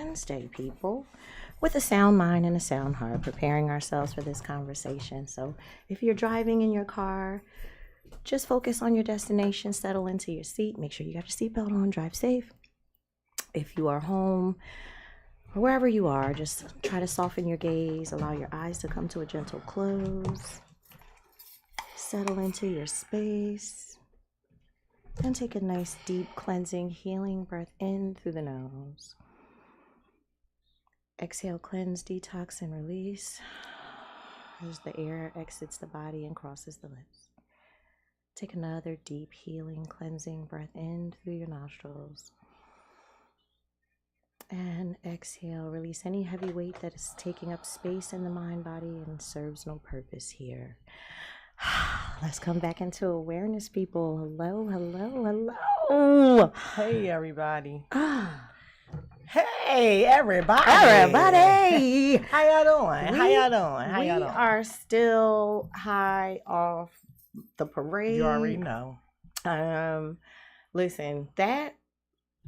Wednesday, people, with a sound mind and a sound heart, preparing ourselves for this conversation. So if you're driving in your car, just focus on your destination, settle into your seat, make sure you got your seatbelt on, drive safe. If you are home or wherever you are, just try to soften your gaze, allow your eyes to come to a gentle close, settle into your space, and take a nice, deep, cleansing, healing breath in through the nose. Exhale, cleanse, detox, and release as the air exits the body and crosses the lips. Take another deep, healing, cleansing breath in through your nostrils. And exhale, release any heavy weight that is taking up space in the mind, body, and serves no purpose here. Let's come back into awareness, people. Hello, hello, hello. Hey, everybody. Hey, everybody. Everybody. How y'all doing? We are still high off the parade. You already know. Listen,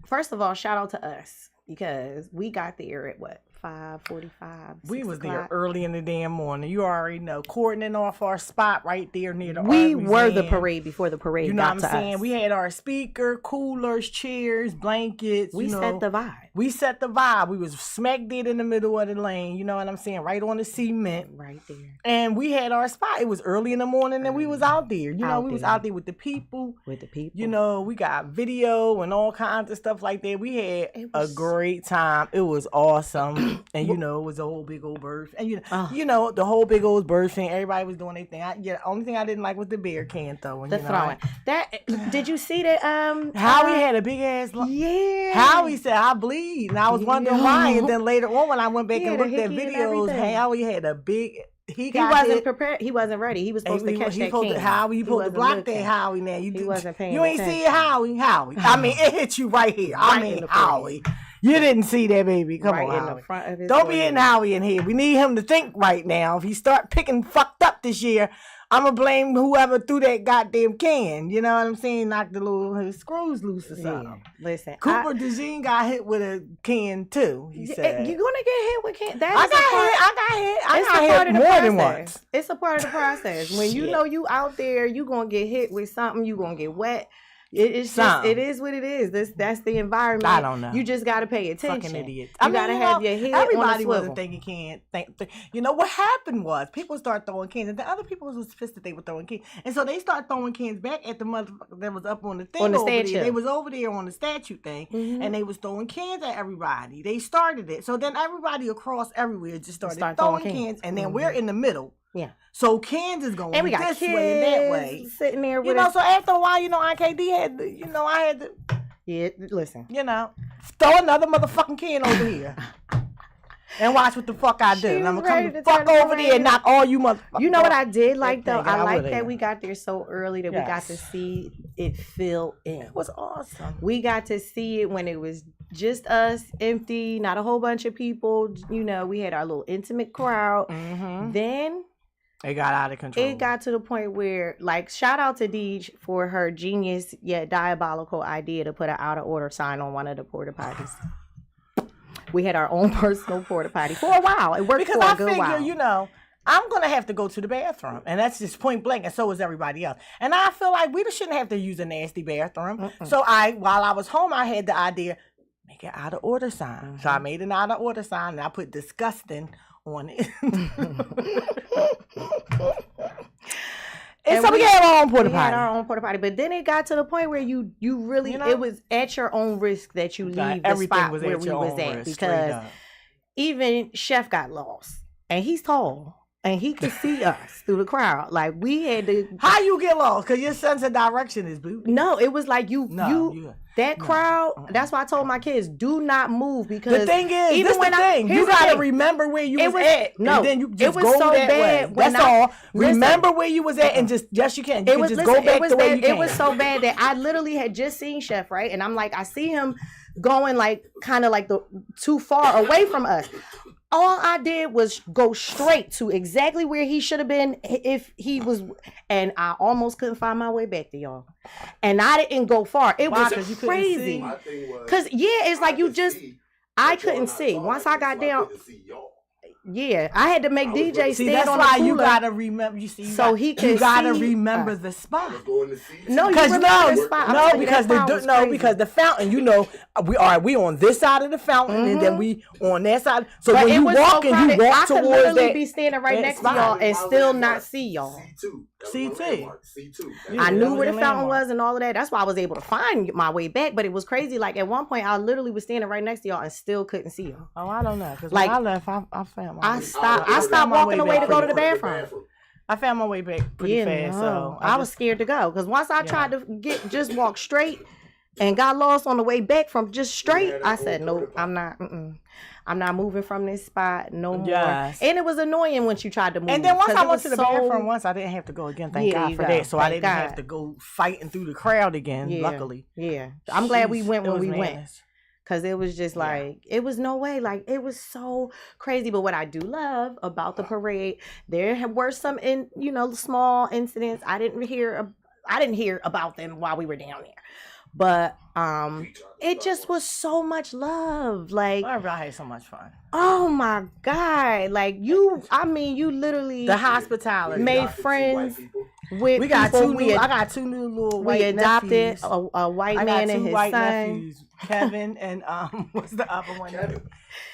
first of all, shout out to us because we got there at what? 5:45. We was there early in the damn morning. You already know, cordoning off our spot right there near the. We were the parade before the parade. You know got what I'm saying? Us. We had our speaker, coolers, chairs, blankets. We set the vibe. We set the vibe. We was smack dead in the middle of the lane. You know what I'm saying? Right on the cement. Right there. And we had our spot. It was early in the morning, and we was out there. You know, we was out there with the people. You know, we got video and all kinds of stuff like that. We had a great time. It was awesome. And you know, it was a whole big old bird. And you know, the whole big old bird thing. Everybody was doing their thing. The only thing I didn't like was the beer can throwing. The throwing. Did you see that? Howie had a big ass. Yeah. Howie said, "I bleed," and I was wondering why. And then later on, when I went back and looked at videos, Howie had a big. He wasn't prepared. He wasn't ready. He was supposed to catch that can. Howie, he supposed to block that Howie. Now he wasn't paying. You ain't see it, Howie. I mean, it hit you right here. Howie. You didn't see that, baby. Come on, in the front of his Don't be hitting Howie in here. We need him to think right now. If he start picking fucked up this year, I'm going to blame whoever threw that goddamn can. You know what I'm saying? Knocked his screws loose or something. Yeah. Listen. Cooper DeJean got hit with a can too, he said. You're going to get hit with can. I got hit more than once. It's a part of the process. When you know you out there, you're going to get hit with something. You're going to get wet. It's just, it is what it is. That's the environment. I don't know. You just got to pay attention. Fucking idiots. You got to have your head everybody on wasn't thinking can. You know what happened was people start throwing cans, and the other people was pissed that they were throwing cans, and so they start throwing cans back at the motherfucker that was up on the thing over there. They was over there on the statue thing, and they was throwing cans at everybody. They started it, so then everybody across everywhere just started throwing cans, and then we're in the middle. Yeah. So cans is going and we got this kids way and that way. Sitting there with you know, so after a while, you know, IKD had to, you know, I had to. Yeah, listen. You know, throw another motherfucking can over here. And watch what the fuck I do. And I'm going to come fuck over there and knock all you motherfuckers. You know what I did like, though? I like that we got there so early that we got to see it fill in. It was awesome. We got to see it when it was just us, empty, not a whole bunch of people. You know, we had our little intimate crowd. Mm-hmm. Then it got out of control. It got to the point where, like, shout out to Deej for her genius yet diabolical idea to put an out of order sign on one of the porta potties. We had our own personal porta potty for a while. It worked for a good while. Because I figure, you know, I'm going to have to go to the bathroom. And that's just point blank. And so is everybody else. And I feel like we shouldn't have to use a nasty bathroom. Mm-mm. So while I was home, I had the idea, make an out of order sign. Mm-hmm. So I made an out of order sign and I put disgusting on it. And so we had our own porta potty. We had our own porta potty, but then it got to the point where you really, you know, it was at your own risk that you leave the spot where we was at, because even Chef got lost, and he's tall. And he could see us through the crowd. Like, we had to. How you get lost? Because your sense of direction is boo. No, it was like crowd. That's why I told my kids, do not move, because the thing is, even when you gotta remember where you was at. No, and then you just go so that way. That's all. Remember where you was at, and just you can. You can just go back the way you can. It was so bad that I literally had just seen Chef, right, and I'm like, I see him going like kind of like too far away from us. All I did was go straight to exactly where he should have been if he was, and I almost couldn't find my way back to y'all. And I didn't go far. It was crazy. Because it's like I couldn't see. Once I got down. Yeah, I had to make DJ see, stand that's on why the cooler. You gotta remember. You see, so he could you gotta see remember the spot. No, you remember the spot. No, because the fountain. You know, we on this side of the fountain, and then we on that side. So but when you walking, you walk I towards could literally that. be standing right next to y'all and still not see y'all. C2. I knew where the fountain was and all of that. That's why I was able to find my way back. But it was crazy. Like at one point, I literally was standing right next to y'all and still couldn't see y'all. Oh, I don't know. Because like, when I left, I found my way. I stopped walking away to go to the bathroom. I found my way back pretty fast. So I was scared to go. Because once I tried to just walk straight and got lost on the way back from just straight, I said, nope, I'm not. I'm not moving from this spot no more. Yes. And it was annoying once you tried to move. And then once I went to the bathroom once, I didn't have to go again. Thank God for that. So I didn't have to go fighting through the crowd again, luckily. Yeah. I'm glad we went when we went. Because it was just like, it was no way. Like, it was so crazy. But what I do love about the parade, there were some, small incidents. I didn't hear about them while we were down there. But it just was so much love. Like, I had so much fun. Oh my God. Like you literally the hospitality made friends with we got people. I got two new little white nephews. We adopted a white man and his son. Nephews, Kevin and what's the other one?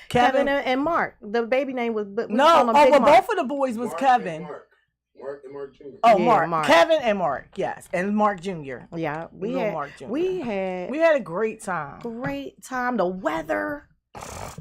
Kevin and Mark. The baby name was both of the boys was Mark Kevin. Mark and Mark Jr. Oh, yeah, Mark. Kevin and Mark, yes. And Mark Jr. Yeah. We had a great time. Great time. The weather.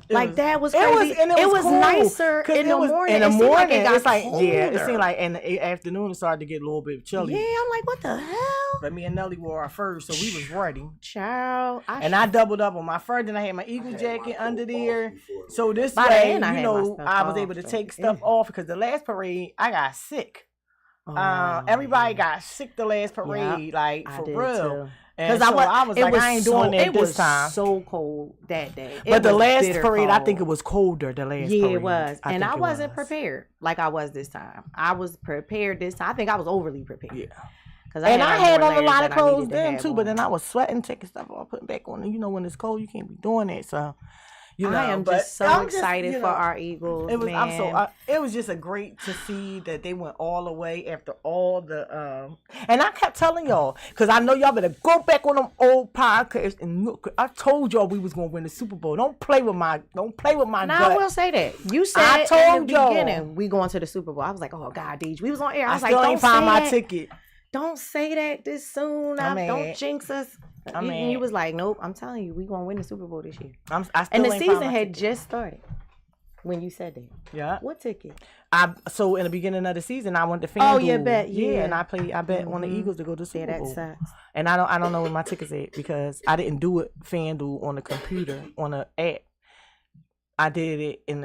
That was crazy. It was cool. Nicer in the morning. In the morning, it seemed like in the afternoon it started to get a little bit chilly. Yeah, I'm like, what the hell? But me and Nelly wore our furs, so we was ready. Child. I doubled up on my fur, then I had my eagle jacket under there. So this way, I was able to take stuff off because the last parade, I got sick. Everybody got sick the last parade, for real. Because I was like, I ain't doing that this time. It was so cold that day. But the last parade, I think it was colder the last parade. Yeah, it was. And I wasn't prepared like I was this time. I was prepared this time. I think I was overly prepared. Yeah. And I had on a lot of clothes then too, but then I was sweating, taking stuff off, putting back on. When it's cold, you can't be doing that. So, I am just so excited for our Eagles. It was. Man. It was just a great to see that they went all the way after all the. And I kept telling y'all because I know y'all better go back on them old podcasts and look. I told y'all we was gonna win the Super Bowl. Don't play with my. Now gut. I will say that you said I told in the beginning we going to the Super Bowl. I was like, oh God, Deej. We was on air. I was like, don't find my ticket. Don't say that this soon. Don't jinx us. And you was like, nope, I'm telling you, we going to win the Super Bowl this year. And the season had just started when you said that. Yeah. What ticket? So in the beginning of the season, I went to FanDuel. Oh, you bet. Yeah. And I bet on the Eagles to go to the Super Bowl. That sucks. And I don't know where my ticket's at because I didn't do it FanDuel on the computer, on the app. I did it in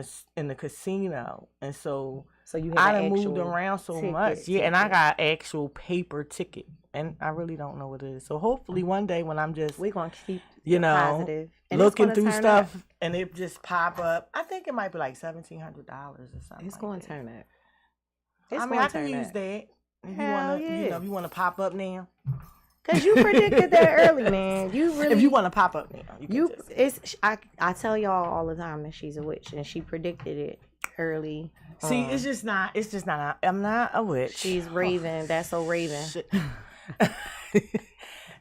the casino. And so you I done moved around so much. Yeah, and I got actual paper ticket. And I really don't know what it is. So hopefully one day when I'm just we're gonna keep positive and looking through stuff and it just pop up. I think it might be like $1,700 or something. It's gonna turn up. I can use that. If you wanna pop up now. Cause you predicted that early, man. You really. If you want to pop up now, I tell y'all all the time that she's a witch, and she predicted it early. See, it's just not. I'm not a witch. She's Raven. That's so Raven.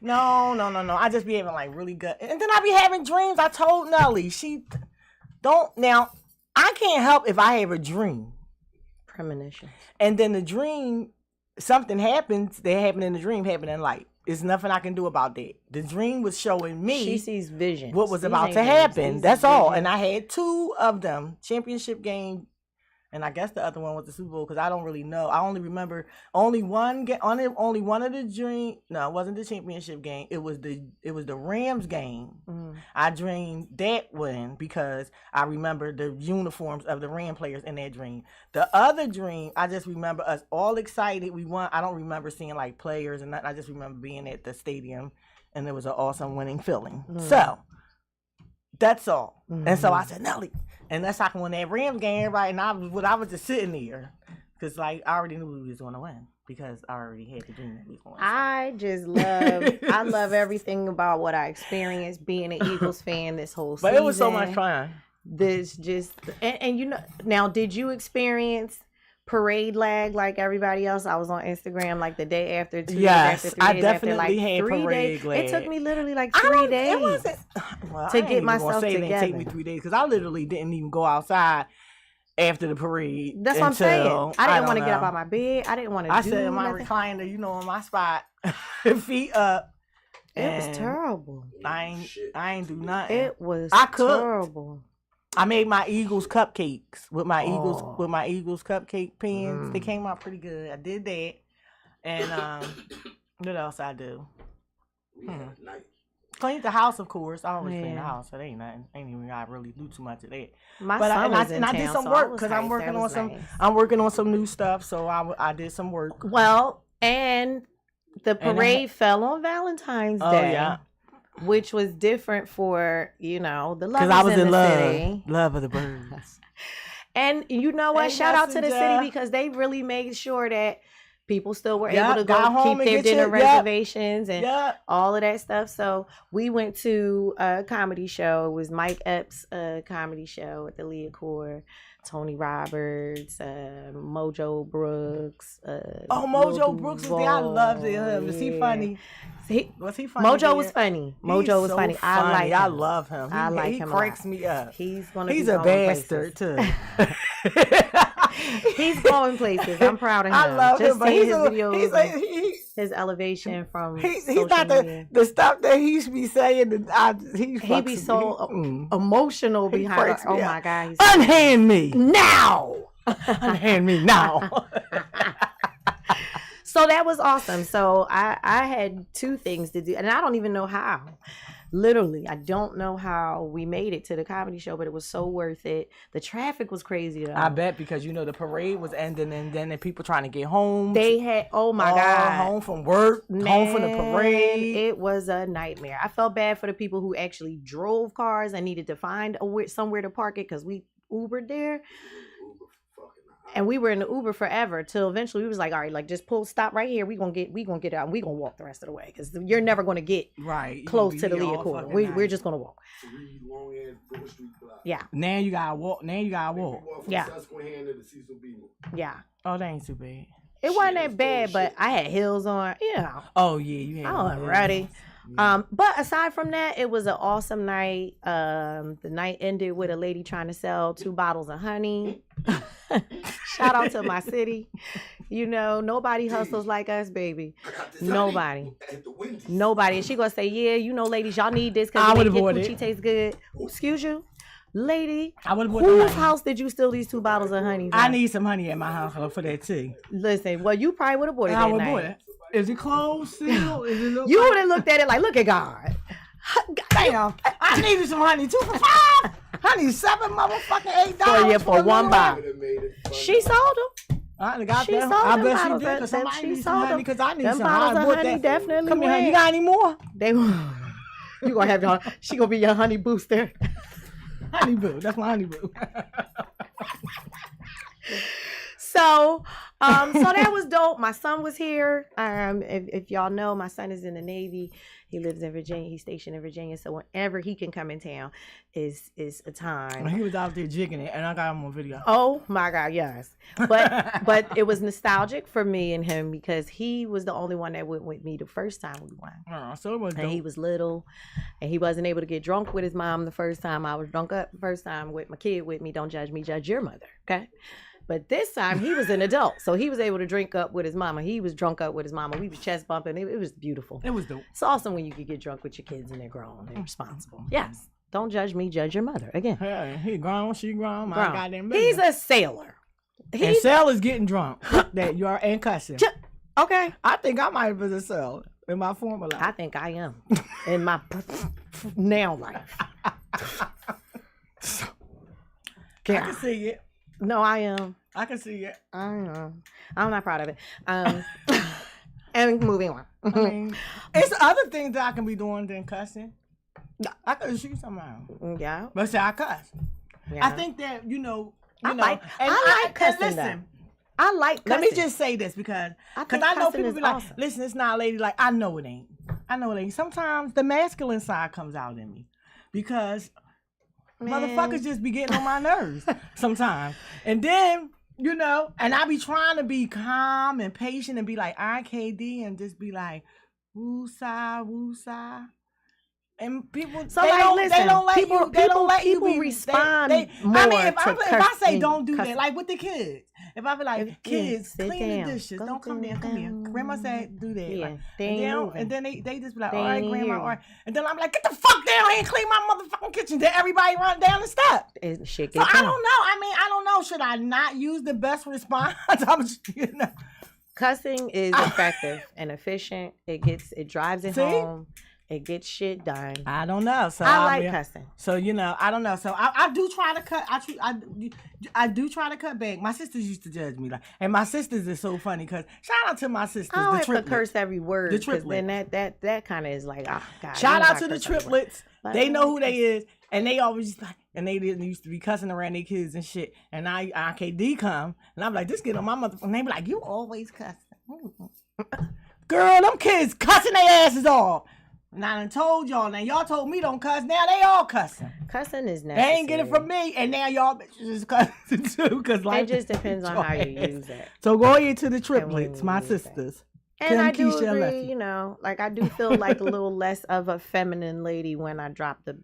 No. I just be having like really good, and then I be having dreams. I told Nelly, now. I can't help if I have a dream. Premonition. And then the dream, something happens. That happened in the dream, happened in life. There's nothing I can do about that. The dream was showing me. She sees vision. What was about to happen. That's all. And I had 2 of them. Championship game. And I guess the other one was the Super Bowl because I don't really know. I only remember only one of the dream. No, it wasn't the championship game. It was the Rams game. Mm. I dreamed that one because I remember the uniforms of the Ram players in that dream. The other dream, I just remember us all excited. We won. I don't remember seeing like players and nothing. I just remember being at the stadium and it was an awesome winning feeling. Mm. So that's all. Mm-hmm. And so I said, Nelly. And that's like when that Rams game, right? And I was just sitting there because, like, I already knew we was going to win because I already had the dream that we was going. I love everything about what I experienced being an Eagles fan this whole season. But it was so much fun. This just and you know, now did you experience parade lag like everybody else? I was on Instagram like the day after, 2 days after, 3 days I definitely after, like had 3 parade days. lag. It took me literally like 3 days to get myself together. It didn't take me 3 days because I literally didn't even go outside after the parade. That's what I'm saying. I didn't want to get up out of my bed. I didn't want to. I sat in my recliner, you know, on my spot, feet up. It was terrible. I ain't do nothing. It was terrible. I made my Eagles cupcakes with my Eagles cupcake pens. They came out pretty good. I did that. And what else I do? Cleaned the house, of course. I always clean the house, so it ain't nothing. Ain't even gotta really do too much of that. I did some work because I'm working on some. I'm working on some new stuff, so I did some work. Well, and the parade fell on Valentine's Day. Oh yeah. Which was different for, you know, the lovers because I was in love, city. Love of the birds. And you know what? Shout out to the city because they really made sure that people still were able to go keep their dinner reservations and all of that stuff. So we went to a comedy show. It was Mike Epps' comedy show at the Leocore. Tony Roberts, Mojo Brooks. Mojo Brooks was there. I loved him. Was he funny? Was he funny? Mojo was funny. Mojo was funny. I like him. I love him. I like him. He cracks me up. He's a bastard too. He's going places. I'm proud of him. I love him. But his videos, his elevation from he's not the stuff that he should be saying. He be so emotional behind. Oh my God! Unhand me now. Unhand me now. So that was awesome. So I had 2 things to do, and I don't even know how. Literally, I don't know how we made it to the comedy show, but it was so worth it. The traffic was crazy though. I bet because you know the parade was ending, and then the people trying to get home. They had God, home from work, home from the parade. It was a nightmare. I felt bad for the people who actually drove cars and needed to find somewhere to park it because we Ubered there. And we were in the Uber forever till eventually we was like, all right, like just stop right here. We gonna get out and we gonna walk the rest of the way because you're never gonna get close to the Leocore. We're just gonna walk. Yeah. Now you gotta walk. Yeah. Yeah. Oh, that ain't too bad. It wasn't that bad, but I had heels on. You know. Oh yeah, you had. I wasn't ready. But aside from that, it was an awesome night. The night ended with a lady trying to sell 2 bottles of honey. Shout out to my city. You know, nobody hustles like us, baby. Nobody. And she gonna say, yeah, you know, ladies, y'all need this because your coochie tastes good. Excuse you? Lady, whose house did you steal these 2 bottles of honey from? I need some honey at my house for that tea. Listen, well, you probably would have bought it that night. I would have bought it. Is it closed still? You would have looked at it like, look at God. Damn, I needed some honey 2 for $5. Honey, $7 motherfucking $8 for 1 bottle. She sold them. I bet she did because somebody needs some honey because I need some. Bottles of honey definitely. Come here, honey. You got any more? You gonna have she gonna be your honey booster. Honey boo, that's my honey boo. So that was dope. My son was here. If y'all know, my son is in the Navy. He lives in Virginia. He's stationed in Virginia. So whenever he can come in town is a time. He was out there jigging it, and I got him on video. Oh my God, yes. But it was nostalgic for me and him because he was the only one that went with me the first time we went. So it was dope. And he was little, and he wasn't able to get drunk with his mom the first time. I was drunk up the first time with my kid with me. Don't judge me, judge your mother. Okay. But this time he was an adult, so he was able to drink up with his mama. He was drunk up with his mama. We was chest bumping. It was beautiful. It was dope. It's awesome when you could get drunk with your kids and they're grown and responsible. Yes. Don't judge me, judge your mother. Again. Yeah, he grown, she grown. My goddamn business. He's a sailor. And sailors getting drunk. That you are and cussing. Okay. I think I might have been a sailor in my former life. I think I am in my now life. I can see it. No, I am. I can see it. I know. I'm not proud of it. And moving on. I mean, it's other things that I can be doing than cussing. I could shoot somehow. Yeah. But say I cuss. Yeah. I think that, I like cussing. Listen, I like cussing. Let me just say this because I know people be like, awesome. Listen, it's not ladylike. I know it ain't. Sometimes the masculine side comes out in me because motherfuckers just be getting on my nerves sometimes. And then, you know, and I be trying to be calm and patient and be like, RKD, and just be like, woo-sa, woo-sa. And people, so they don't let you respond. I mean, if I say don't do that, like with the kids, if I be like, kids, clean the dishes, don't come there, come here. Grandma said do that. Yeah, like, and then they just be like, all right, grandma, all right. And then I'm like, get the fuck down here and clean my motherfucking kitchen. Then everybody run down the steps. So I don't know. I don't know. Should I not use the best response? I'm just, you know. Cussing is effective and efficient. It drives it home. It gets shit done. I don't know. So I like cussing. So, you know, I don't know. So I do try to cut. I do try to cut back. My sisters used to judge me like, and my sisters is so funny because shout out to my sisters. I don't have to curse every word. The triplets. Then that kind of is like, oh God. Shout out to the triplets. They know who they is, and they always like, and they didn't used to be cussing around their kids and shit. And RKD come, and I'm like, this kid on my mother. And they be like, you always cussing. Girl, them kids cussing their asses off. And I done told y'all. Now y'all told me don't cuss. Now they all cussing. Cussing is necessary. They ain't get it from me. And now y'all bitches is cussing too. Cause it just depends on how you use it. So go ahead to the triplets, my sisters. And Kim, I do Keisha, agree, you know, like I do feel like a little less of a feminine lady when I drop the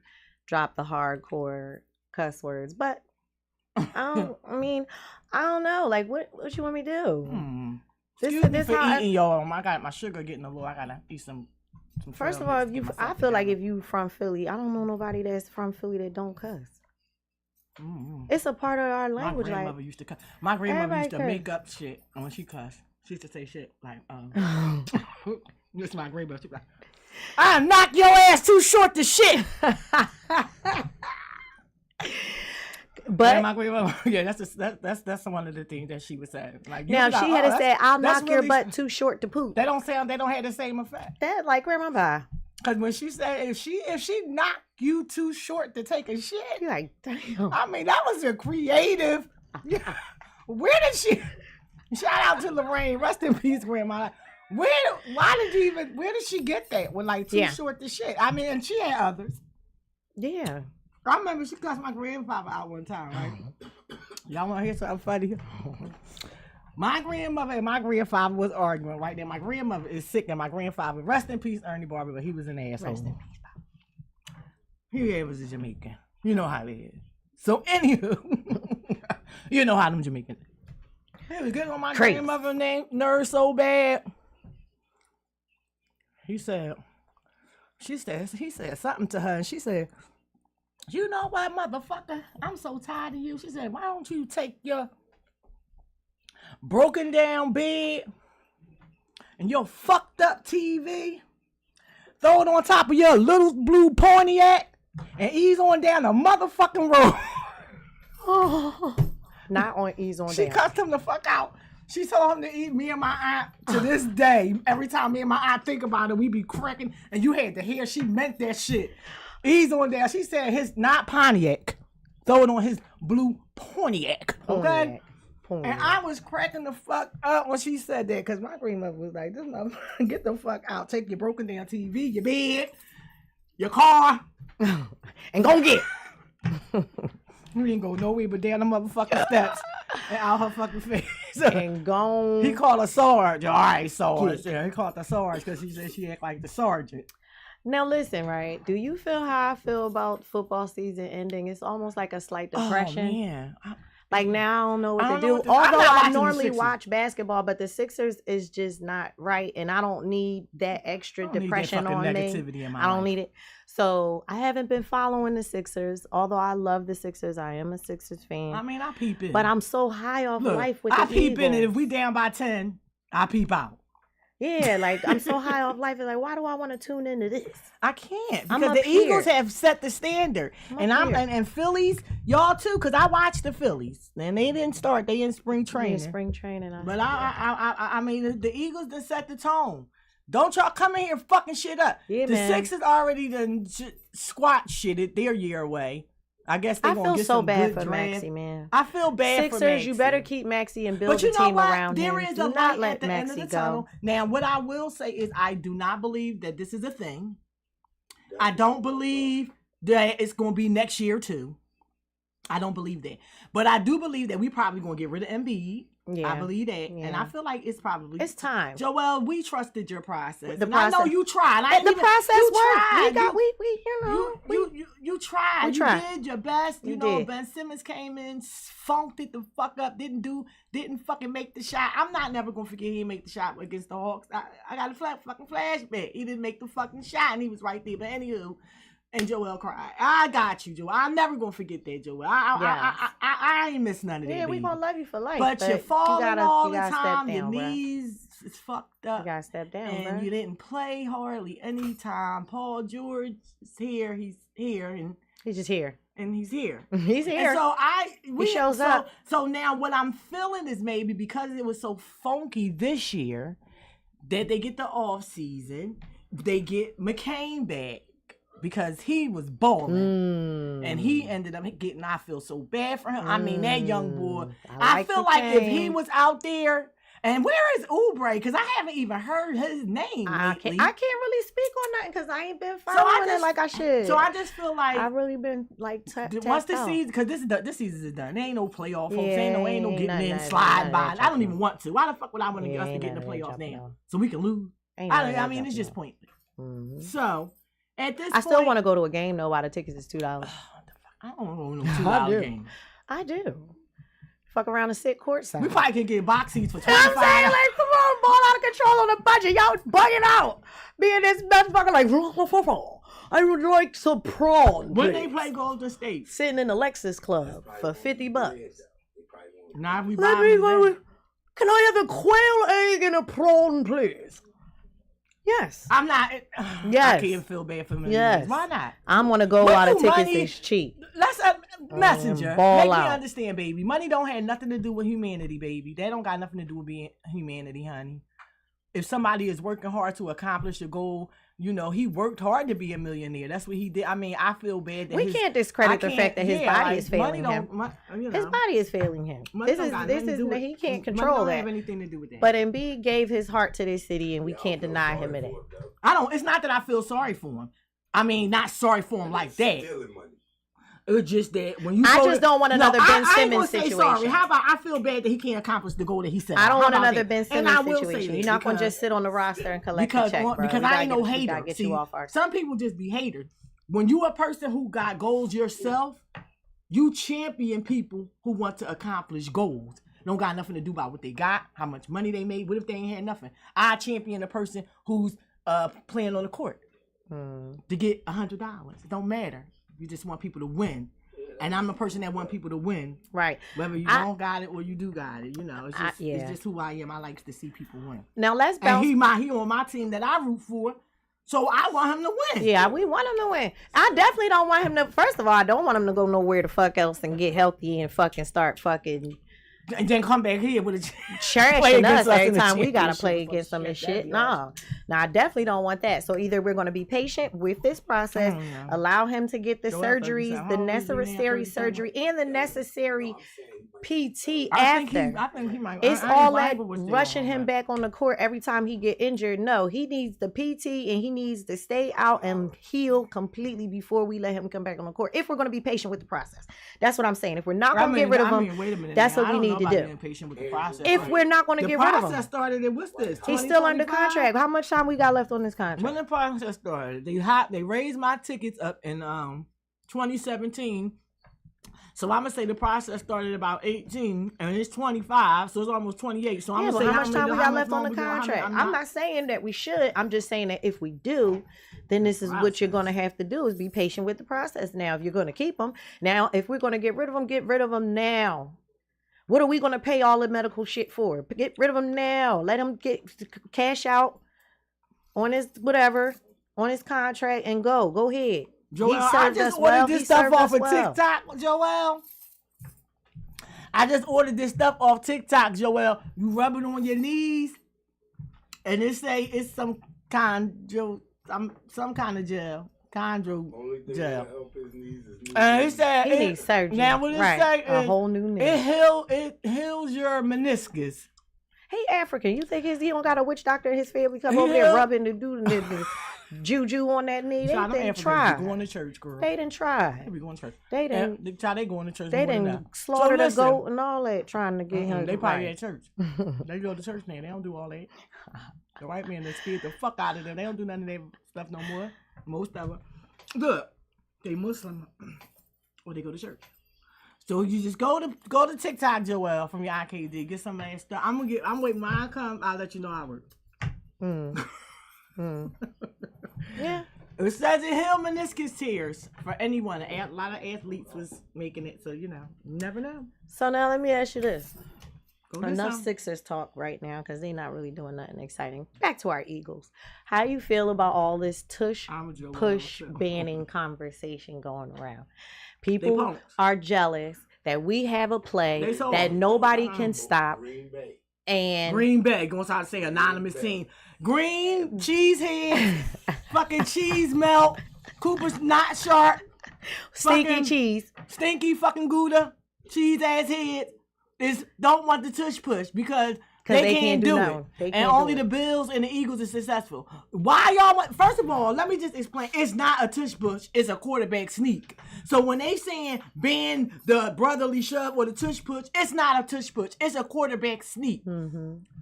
hardcore cuss words. But I don't know. Like what you want me to do? Excuse me for eating, y'all. I got my sugar getting a little. I gotta eat some. First of all, I feel like if you from Philly, I don't know nobody that's from Philly that don't cuss. Mm-hmm. It's a part of our language. My grandmother used to cuss. My grandmother used to make up shit when she cussed. She used to say shit like, this is my grandmother. She be like, I'll knock your ass too short to shit. But my grandmother, yeah, that's one of the things that she was saying. Like now, she had said, "I'll knock your butt too short to poop." They don't have the same effect. That like grandma. Because when she said if she knocked you too short to take a shit, you're like, damn. I mean, that was a creative. Where did she? Shout out to Lorraine, rest in peace, grandma. Where did she get that? With like too short to shit. I mean, and she had others. Yeah. I remember she cussed my grandfather out one time, right? Y'all want to hear something funny? My grandmother and my grandfather was arguing right there. My grandmother is sick, and my grandfather, rest in peace, Ernie Barber, but he was an asshole. Rest in peace, Papa. He was a Jamaican. You know how they is. So, anywho, you know how them Jamaicans. He was getting on my grandmother's nerves so bad. He said something to her, and she said, you know what, motherfucker? I'm so tired of you. She said, why don't you take your broken down bed and your fucked up TV, throw it on top of your little blue Pontiac, and ease on down the motherfucking road. Not on ease on down. She cussed him the fuck out. She told him to eat me and my aunt to this day. Every time me and my aunt think about it, we be cracking, and you had to hear she meant that shit. He's on there. She said his not Pontiac. Throw it on his blue Pontiac. Okay? Pontiac. And I was cracking the fuck up when she said that because my grandmother was like, this motherfucker, get the fuck out. Take your broken down TV, your bed, your car, and go get it. You didn't go nowhere but down the motherfucking steps and out her fucking face. And gone. He called her Sarge. All right, Sarge. Yeah, he called her Sarge because he said she act like the sergeant. Now listen, right? Do you feel how I feel about football season ending? It's almost like a slight depression. Oh, man. Like now I don't know what to do. Although I normally watch basketball, but the Sixers is just not right, and I don't need that extra depression on me. I don't need it. So I haven't been following the Sixers. Although I love the Sixers, I am a Sixers fan. I mean, I peep in. But I'm so high off life with the Eagles. I peep in, and if we down by 10, I peep out. Yeah, like I'm so high off life. It's like, why do I want to tune into this? I can't because the Eagles have set the standard, and Phillies, y'all too. Because I watched the Phillies, and they didn't start. They in spring training. Spring training. But I mean, the Eagles done set the tone. Don't y'all come in here fucking shit up. Yeah, the Sixers already done squat shitted their year away. I guess they're going to get so some bad good for draft. Maxey, man. I feel bad Sixers, for Maxey. you better keep Maxey and build but you a know team what? around There him. is Do a not light let at the Maxey end of the go. tunnel. Now, what I will say is I do not believe that this is a thing. I don't believe that it's going to be next year, too. I don't believe that. But I do believe that we probably going to get rid of Embiid. Yeah. I believe that. Yeah. And I feel like it's time. Joel, we trusted your process. I know you tried. The process worked. You tried. You did your best. You know, Ben Simmons came in, funked it the fuck up, didn't fucking make the shot. I'm not never gonna forget he didn't make the shot against the Hawks. I got a fucking flashback. He didn't make the fucking shot and he was right there. But anywho, and Joel cried. I got you, Joel. I'm never gonna forget that, Joel. I ain't miss none of that. Yeah, we gonna love you for life. But you're falling all the time. Down, your knees is fucked up. You gotta step down, and you didn't play hardly any time. Paul George is here. He's here, and he's just here. And he's here. He's here. And so he shows up. So now what I'm feeling is maybe because it was so funky this year that they get the off season, they get McCain back. Because he was balling and he ended up getting, I feel so bad for him. I mean, that young boy, I feel like if he was out there, and where is Oubre? Because I haven't even heard his name I lately. can't really speak on nothing because I ain't been following it like I should. So I just feel like I've really been like once the season, because this season is done. There ain't no playoff, folks. Ain't no getting in, slide by. I don't even want to. Why the fuck would I want to get us to get in the playoffs now? So we can lose? I mean, it's just pointless. So. At this I still want to go to a game though. Why the tickets is $2? I don't want no $2 game. I do. Fuck around and sit courtside. We probably could get box seats for $25. You know what I'm saying? Like, come on, ball out of control on the budget. Y'all bugging out. Being this motherfucker like, I would like some prawn. When they play Golden State, sitting in the Lexus Club for $50. Nah, we Can I have a quail egg and a prawn, please? Yes. I'm not. Yes. I can't feel bad for me. Yes. Why not? I'm gonna go out of tickets that's cheap. Let's messenger. Make me understand, baby. Money don't have nothing to do with humanity, baby. That don't got nothing to do with being humanity, honey. If somebody is working hard to accomplish a goal, you know, he worked hard to be a millionaire. That's what he did. I mean, I feel bad that we can't discredit the fact that his body is failing him. His body is failing him. This is he can't control that. Don't have anything to do with that. But Embiid gave his heart to this city, and we can't deny him of that. It's not that I feel sorry for him. I mean, not sorry for him like that. It's just that when you don't want another Ben Simmons situation. Sorry. How about I feel bad that he can't accomplish the goal that he set? I don't want another Ben Simmons situation. You're not going to just sit on the roster and collect a check, bro. Because I ain't no hater. See, some people just be haters. When you a person who got goals yourself, you champion people who want to accomplish goals. Don't got nothing to do about what they got, how much money they made. What if they ain't had nothing? I champion a person who's playing on the court to get $100. It don't matter. You just want people to win. And I'm a person that want people to win. Right. Whether you don't got it or you do got it. You know, it's just who I am. I like to see people win. Now let's bounce. And he on my team that I root for. So I want him to win. Yeah, we want him to win. I definitely don't want him to. First of all, I don't want him to go nowhere the fuck else and get healthy and fucking start fucking. And then come back here with a trashing us every time we gotta play against them and shit. No, I definitely don't want that. So either we're gonna be patient with this process, allow him to get the surgeries, the necessary surgery, and the necessary PT after. I think he might. It's all that rushing him back on the court every time he get injured. No, he needs the PT and he needs to stay out and heal completely before we let him come back on the court. If we're gonna be patient with the process, that's what I'm saying. If we're not gonna get rid of him, that's what we need to do. With the process. If we're not going to get rid of him, the process started in what's this? He's still under contract. How much time we got left on this contract? When the process started, they raised my tickets up in 2017. So I'm gonna say the process started about 18, and it's 25, so it's almost 28. So I'm gonna say how much time we got left on the contract. I'm not saying that we should. I'm just saying that if we do, then this is what you're gonna have to do: is be patient with the process. Now, if you're gonna keep them, now if we're gonna get rid of them now. What are we going to pay all the medical shit for? Get rid of him now. Let him get cash out on his whatever, on his contract and go. Go ahead. Joel, I just ordered this stuff off of TikTok, Joel. I just ordered this stuff off TikTok, Joel. You rub it on your knees, and it say it's some kind of gel, chondro Only thing gel. that help his knees is It said He needs surgery. Now what it say? A whole new knee. It heals your meniscus. He African. You think he don't got a witch doctor in his family come over there rubbing the juju on that knee? They didn't try. They going to church, girl. They didn't try. They be going to church. They didn't. They going to church. They didn't slaughter the goat and all that trying to get him. They probably at church. They go to church now. They don't do all that. The white man that scared the fuck out of them. They don't do none of that stuff no more. Most of them. Look, they Muslim or they go to church. So you just go to TikTok, Joelle, from your IKD. Get some of that stuff. I'm waiting. When I come, I'll let you know how it works. Yeah. It says it heal meniscus tears for anyone. A lot of athletes was making it, so you never know. So now let me ask you this. Enough Sixers talk right now because they're not really doing nothing exciting. Back to our Eagles. How do you feel about all this push banning conversation going around? People are jealous that we have a play that nobody can stop. Green Bay, going to say anonymous team. Green, cheesehead, fucking cheese melt, Cooper's not sharp. Stinky cheese. Stinky fucking Gouda, cheese ass head. Don't want the tush push because they can't do it. And only the Bills and the Eagles are successful. Why y'all want, first of all, let me just explain. It's not a tush push, it's a quarterback sneak. So when they saying ban the brotherly shove or the tush push, it's not a tush push, it's a quarterback sneak.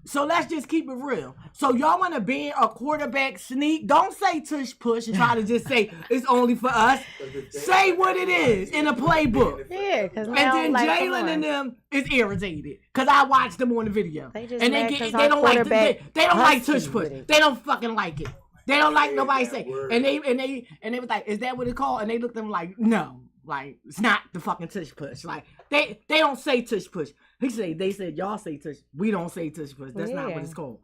So let's just keep it real. So y'all want to ban a quarterback sneak? Don't say tush push and try to just say it's only for us. Say what it is in a playbook. Yeah, because and then Jalen and them is irritated because I watched them on the video. They just and they don't like tush push. They don't fucking like it. They don't like nobody say. And they was like, is that what it's called? And they looked at them like, no, like it's not the fucking tush push. Like they don't say tush push. They said y'all say tush. We don't say tush push. That's not what it's called.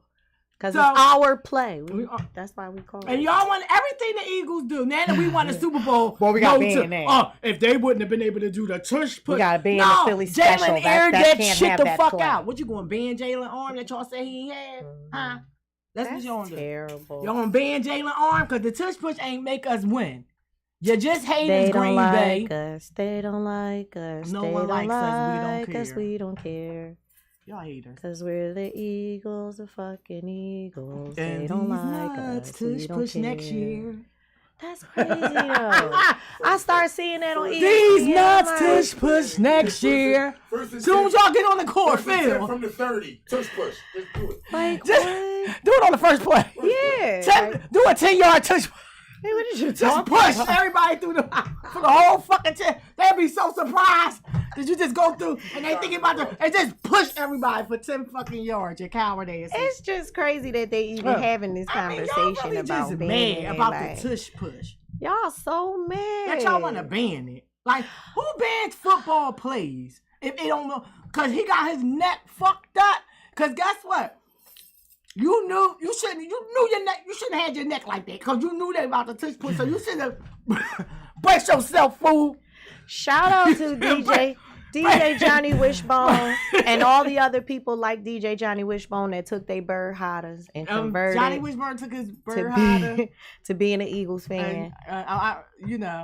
Because it's our play. That's why we call it. And y'all want everything the Eagles do. Now that we won the Super Bowl, well, we got banned that. If they wouldn't have been able to do the tush push, we got to ban the Philly special. Jalen aired that shit the fuck out. What you going to ban Jalen arm that y'all say he had? Huh? That's what y'all terrible. Y'all going to ban Jalen arm because the tush push ain't make us win. You just haters, Green Bay. They don't like us. No one likes us. We don't care. Y'all haters. Because we're the Eagles, the fucking Eagles. And they don't like us. Tush push next year. That's crazy, though. I start seeing that on ESPN. These nuts tush push next year. Soon as y'all get on the court, Phil. From the 30, tush push. Just do it. Like, just do it on the first play. Yeah. Do a 10-yard tush push. Hey, what did you just push everybody through the whole fucking 10. They'd be so surprised that you just go through and they thinking about and just push everybody for 10 fucking yards. Your coward ass. It's just crazy that they even having this conversation y'all really about just banning mad about like, the tush push. Y'all so mad that y'all want to ban it. Like who bans football plays if they don't know? Cause he got his neck fucked up. Cause guess what? You knew your neck. You shouldn't have had your neck like that because you knew that about the tush push. So you should have brace yourself, fool. Shout out to DJ Johnny Wishbone and all the other people like DJ Johnny Wishbone that took their bird hotters and converted. Johnny Wishbone took his bird hotter to being an Eagles fan.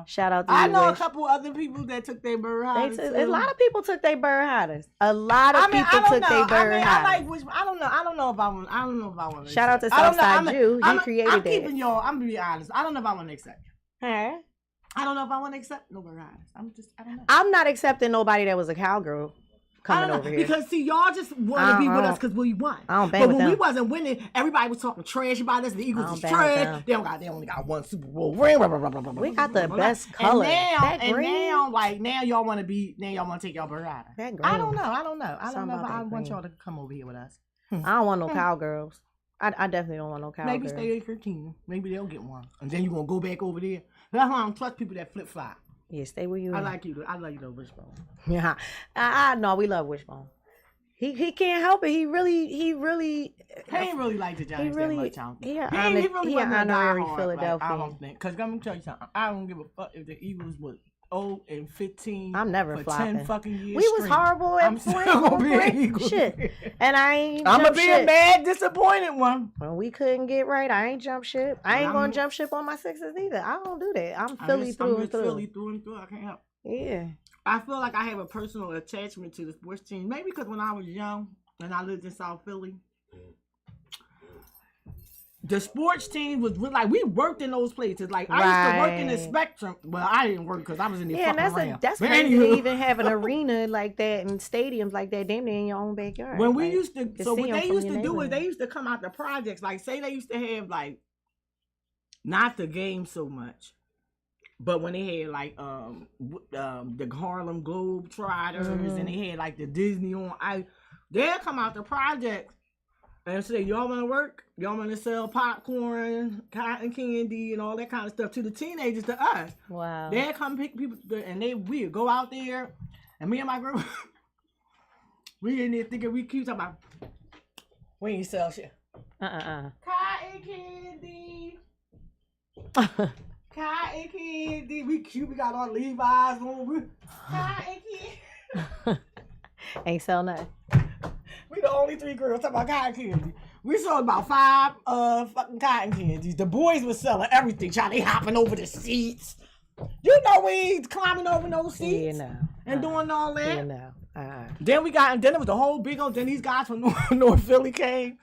Shout out to I know a couple other people that took their bird hotters. A lot of people took their bird hotters. A lot of people took their bird hotters. I don't know if I want. Shout out to Southside Jew. He created that. I'm keeping y'all. I'm gonna be honest. I don't know if I want to accept. Huh? I don't know if I want to accept no bird hotters. I don't know. I'm not accepting nobody that was a cowgirl coming over here. Because see, y'all just want to be with us because we won. I don't bang but with when them. we wasn't winning, everybody was talking trash about us. The Eagles was trash. They only got one Super Bowl ring. We got the best color. Now y'all want to take y'all bird hotter. I don't know. I don't know if I want y'all to come over here with us. I don't want no cowgirls. I definitely don't want no cowgirls. Maybe stay at 13. Maybe they'll get one. And then you're going to go back over there. That's why I don't trust people that flip-flop. Yeah, stay where you I like you though, Wishbone. Yeah. No, we love Wishbone. He can't help it. He ain't really like the Giants that much. He an honorary Philadelphia. I don't think. Because I'm going to tell you something. I don't give a fuck if the Eagles would 15. I'm never for flopping. 10 fucking years. We was straight. horrible at I'm still playing gonna be an play Eagle shit. fan. And I ain't I'm gonna jump be ship. a mad, disappointed one. When we couldn't get right, I ain't jump ship. I ain't I'm- gonna jump ship on my sixes either. I don't do that. I'm Philly through and through. Philly through and through. I can't help. Yeah. I feel like I have a personal attachment to the sports team. Maybe because when I was young and I lived in South Philly, the sports team was like we worked in those places. Like I used to work in the Spectrum. Well, I didn't work because I was in the fucking around. That's But crazy anywho. to even have an arena like that and stadiums like that damn near in your own backyard. When we Like, used to, so see what 'em they from used your to do is neighborhood. they used to come out the projects. Like say they used to have like, not the game so much, but when they had like the Harlem Globetrotters and they had like the Disney on, they'll come out the projects and say, y'all want to work? Y'all want to sell popcorn, cotton candy, and all that kind of stuff to the teenagers, to us. Wow. They'll come pick people, and we'd go out there, and me and my girl, we in there thinking we keep talking about, we ain't sell shit. Cotton candy. Cotton candy. We cute. We got our Levi's on. Cotton candy. Ain't sell nothing. We the only 3 girls talking about cotton candy. We sold about 5 fucking cotton candies. The boys was selling everything. They hopping over the seats. You know we ain't climbing over those seats. Yeah, no. And doing all that. Yeah, no. Then it was the whole big old, then these guys from North Philly came.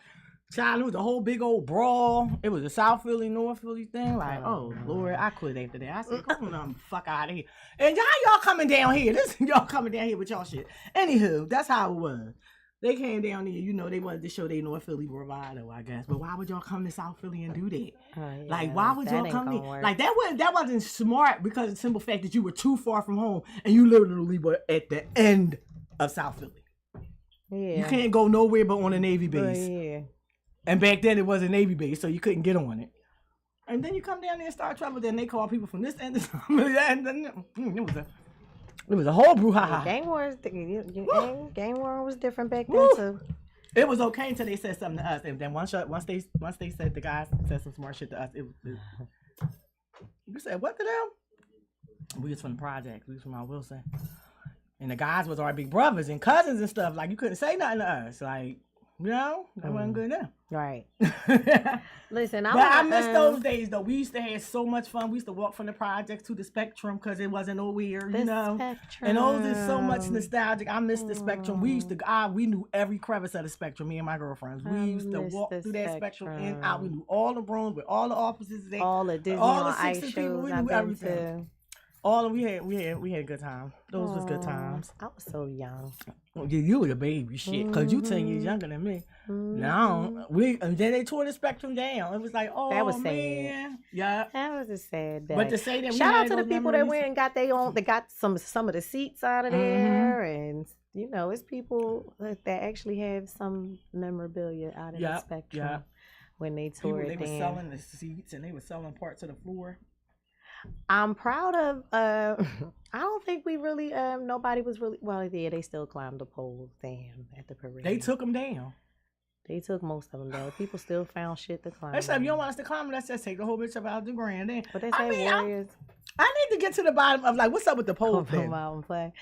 Child, it was the whole big old brawl. It was a South Philly, North Philly thing. Like, oh Lord, I quit after that. I said, come on, fuck out of here. And y'all coming down here. Y'all coming down here with y'all shit. Anywho, that's how it was. They came down here, they wanted to show they North Philly bravado, I guess. But why would y'all come to South Philly and do that? Yeah, Like, why would y'all come here? Work. Like, that wasn't smart because of the simple fact that you were too far from home and you literally were at the end of South Philly. Yeah. You can't go nowhere but on a Navy base. Yeah. And back then it was a Navy base, so you couldn't get on it. And then you come down there and start trouble, then they call people from this end to and then it was a whole brouhaha. Gang war was different back then Woo. too. It was okay until they said something to us. And then once they said, the guys said some smart shit to us, you said, what to them? We was from the project. We was from Mount Wilson. And the guys was our big brothers and cousins and stuff. Like, you couldn't say nothing to us. Like, that wasn't good enough. Right. Listen, I miss those days though. We used to have so much fun. We used to walk from the projects to the Spectrum because it wasn't nowhere, Spectrum. And those is so much nostalgic. I miss the Spectrum. We used to, we knew every crevice of the Spectrum. Me and my girlfriends. We used to walk through that Spectrum in out. We knew all the rooms with all the offices. All the Disney all the on ice 60 shows. people. We I've knew been everything. to. All we had a good time. Those was good times. I was so young. You was a baby shit, cause you 10 years younger than me. No, and then they tore the Spectrum down. It was like, oh, that was man. sad. Yeah, That was a sad day. but to say that we shout out had to the those people that memories- went and got their own. They got some of the seats out of there, and it's people that actually have some memorabilia out of the Spectrum when they tore it down. They were selling the seats and they were selling parts of the floor. I'm proud of. I don't think we really. Nobody was really. Well, yeah, they still climbed the poles. Damn, at the parade. They took them down. They took most of them down. People still found shit to climb. They said, if you don't want us to climb, let's just take the whole bitch up out the grand. Then, But they say warriors. I need to get to the bottom of like, what's up with the pole thing? Come out and play,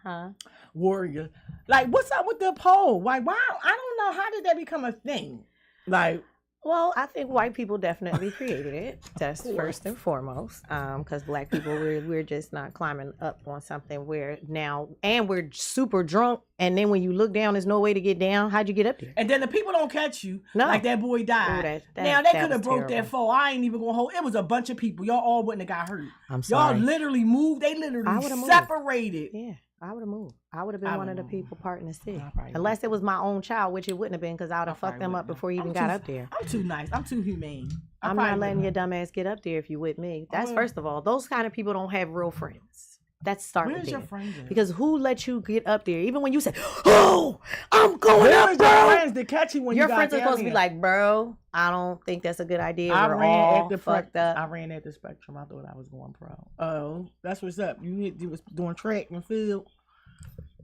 huh? Warrior, like, what's up with the pole? Like, why? I don't know. How did that become a thing? Like. Well, I think white people definitely created it. That's first and foremost. Because black people, we're just not climbing up on something where now, and we're super drunk. And then when you look down, there's no way to get down. How'd you get up there? And then the people don't catch you. No. Like that boy died. Ooh, that now they that could have was broke terrible. that fall. I ain't even gonna hold. It was a bunch of people. Y'all all wouldn't have got hurt. I'm sorry. Y'all literally moved. They literally separated. Yeah, I would have moved. I would have been one of the people parting the stick. probably Unless it was my own child, which it wouldn't have been because I would have fucked them up wouldn't. before he even I'm got too- up there. I'm too nice. I'm too humane. I'm not letting your dumb ass get up there if you with me. That's Well- first of all. Those kind of people don't have real friends. That's starting Where's there. your friends at? Because who let you get up there? Even when you say, "Oh, I'm going Where up, is your bro." friends to catch you when Your you got friends are down supposed to be there? like, "Bro, I don't think that's a good idea. I We're ran all at the fucked up." I ran at the Spectrum. I thought I was going pro. Oh, that's what's up. You was doing track and field.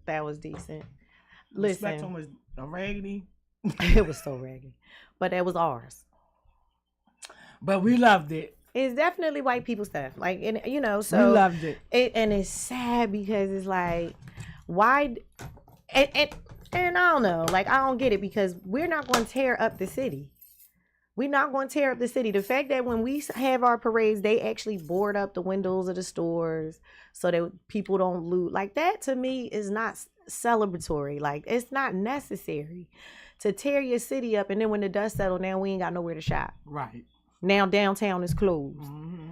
That was decent. The Spectrum Listen, was a raggedy. it was so raggedy, but that was ours. But we loved it. It's definitely white people stuff. Like, and you know, so we loved it. And it's sad because it's like, why? And I don't know. Like, I don't get it because we're not going to tear up the city. We're not going to tear up the city. The fact that when we have our parades, they actually board up the windows of the stores so that people don't loot. Like, that to me is not celebratory. Like, it's not necessary to tear your city up. And then when the dust settles down, we ain't got nowhere to shop. Right. Now downtown is closed.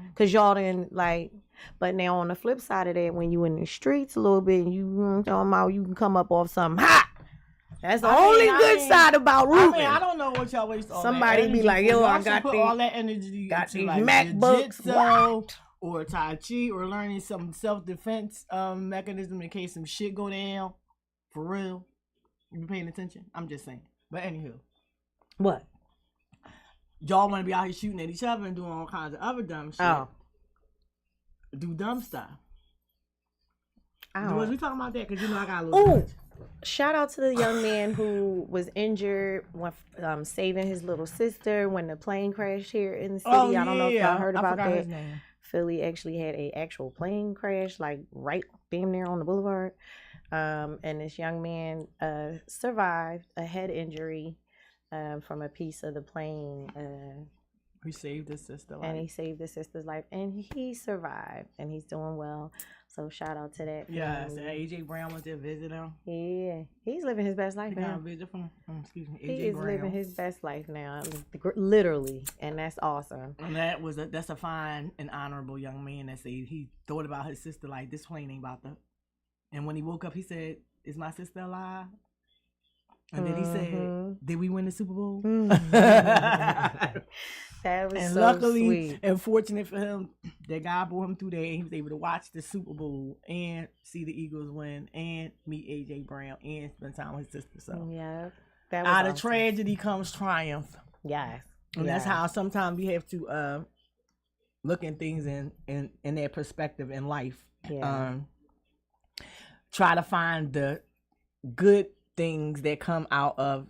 Because y'all didn't like. But now on the flip side of that, when you in the streets a little bit, and you talking about you can come up off something hot. That's the only good side about roofing. I don't know what y'all waste all Somebody that be like, yo, I got put all that energy got into these like MacBooks or Tai Chi or learning some self-defense mechanism in case some shit go down. For real. You be paying attention? I'm just saying. But anywho. What? Y'all want to be out here shooting at each other and doing all kinds of other dumb shit. Oh. Do dumb stuff. Was we talking about that? Because you know I got a little bit. Shout out to the young man who was injured when saving his little sister when the plane crashed here in the city. Oh, I don't know if y'all heard about that. His name. Philly actually had a actual plane crash, like right damn near on the boulevard. And this young man survived a head injury from a piece of the plane. He saved his sister life. And he saved his sister's life. And he survived. And he's doing well. So shout out to that. Yes, and AJ Brown went to visit him. Yeah. He's living his best life now. Visit from, AJ he is Brown. living his best life now. Literally. And that's awesome. And that's a fine and honorable young man that said he thought about his sister like this plane ain't about to. And when he woke up, he said, "Is my sister alive?" And then he said, "Did we win the Super Bowl?" That was and so luckily sweet. and fortunate for him that God brought him through there and he was able to watch the Super Bowl and see the Eagles win and meet AJ Brown and spend time with his sister. So yeah, that was out awesome. of tragedy comes triumph. Yes. And that's how sometimes we have to look at things in their perspective in life. Yeah. Try to find the good things that come out of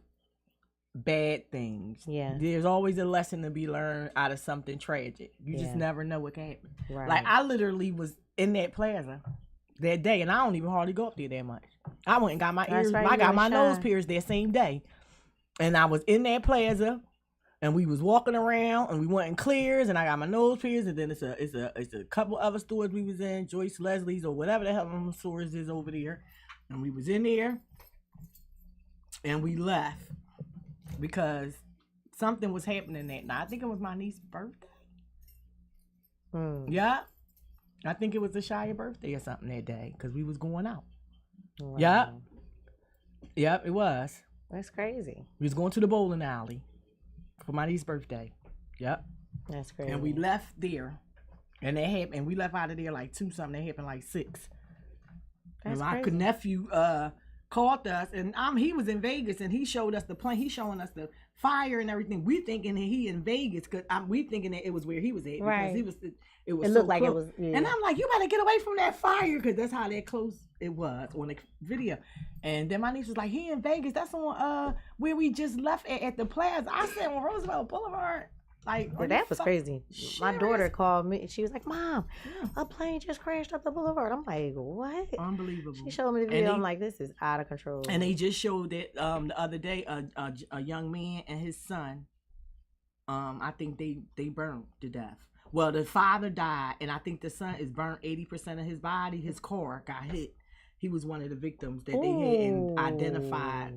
bad things. Yeah. There's always a lesson to be learned out of something tragic. You just never know what can happen. Right. Like I literally was in that plaza that day and I don't even hardly go up there that much. I went and got my ears, I got my nose pierced that same day. And I was in that plaza and we was walking around and we went in Clears and I got my nose pierced and then it's a couple other stores we was in, Joyce Leslie's or whatever the hell them stores is over there. And we was in there and we left because something was happening that night. I think it was my niece's birthday. Yeah. I think it was the Shia birthday or something that day because we was going out. Wow. Yep. Yep, it was. That's crazy. We was going to the bowling alley for my niece's birthday. Yep. That's crazy. And we left there. And that happened. And we left out of there like 2 something. That happened like 6. That's and my crazy. nephew called us and he was in Vegas and he showed us the plane. He's showing us the fire and everything. We thinking that he in Vegas because we thinking that it was where he was at because it was it so looked like close. it was. Yeah. And I'm like, you better get away from that fire because that's how that close it was on the video. And then my niece was like, he in Vegas. That's on where we just left at the plaza. I said on Roosevelt Boulevard. Like that was crazy. My daughter called me. She was like, "Mom, a plane just crashed up the boulevard." I'm like, "What?" Unbelievable. She showed me the video. I'm like, "This is out of control." And they just showed that the other day a young man and his son. I think they burned to death. Well, the father died, and I think the son is burned 80% of his body. His car got hit. He was one of the victims that they had identified.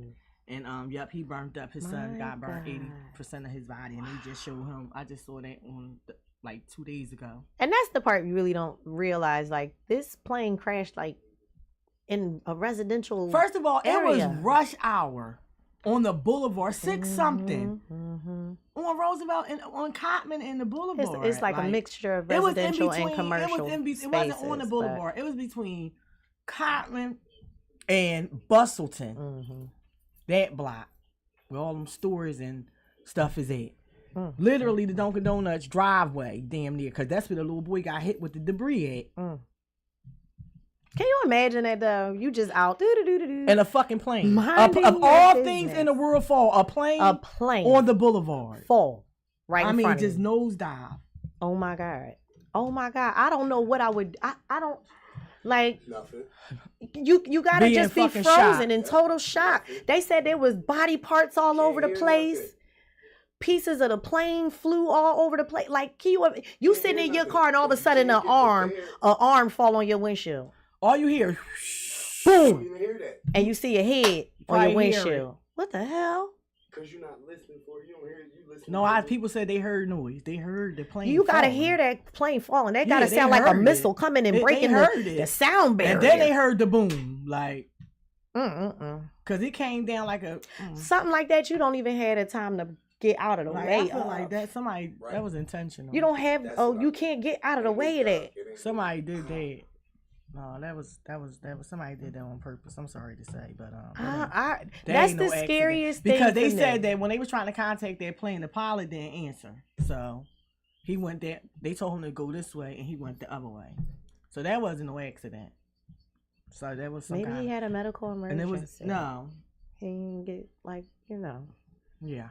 And he burned up. His son got burned 80% of his body, and they just showed him. I just saw that on like 2 days ago. And that's the part you really don't realize. Like this plane crashed like in a residential. First of all, area. it was rush hour on the boulevard, 6 something on Roosevelt and on Cotman and the boulevard. It's like a mixture of residential and commercial. It wasn't on the boulevard. It was between Cotman and Bustleton. That block where all them stores and stuff is at. Literally the Dunkin' Donuts driveway, damn near, because that's where the little boy got hit with the debris at. Can you imagine that though? You just out and a fucking plane. Of all things in the world fall, a plane on the boulevard. Fall. Right in front of just you. nosedive. Oh my God. Oh my God. I don't know what I would. I don't like. Nothing. You gotta Being just be fucking frozen shocked. in total shock. They said there was body parts all over the hear place. nothing. Pieces of the plane flew all over the place. Like you sitting in your car and all of a sudden an arm fall on your windshield. All you hear, I don't boom, even hear that. And you see a head on Probably your hear windshield. What the hell? Because you're not listening for it. You don't hear it. You listen. No, people said they heard noise. They heard the plane. You gotta falling. hear that plane falling. That Yeah, gotta they sound like a heard missile it. coming and They breaking heard the it. sound barrier. And then they heard the boom, like, Mm-mm-mm. cause it came down like a Something like that. You don't even have the time to get out of the like, way. I feel of. like that. Somebody that was intentional. You don't have. That's Oh, what you I- can't get out of the way of that. Somebody did that. No, that was somebody did that on purpose. I'm sorry to say, but that That's ain't the no accident. scariest thing because they for said me. that when they was trying to contact their plane, the pilot didn't answer. So he went there. They told him to go this way, and he went the other way. So that wasn't no accident. So that was some Maybe kind he had a medical and emergency. it was no, He didn't get yeah.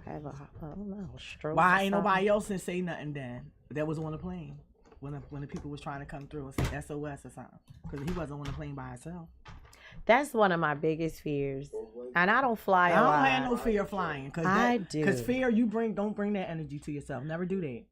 have a I don't know, stroke. Why or ain't something. nobody else didn't say nothing then? That was on the plane when the people was trying to come through and say SOS or something, because he wasn't on the plane by himself. That's one of my biggest fears, and I don't fly I a don't lot. have no fear of flying. I do. Because fear, don't bring that energy to yourself. Never do that.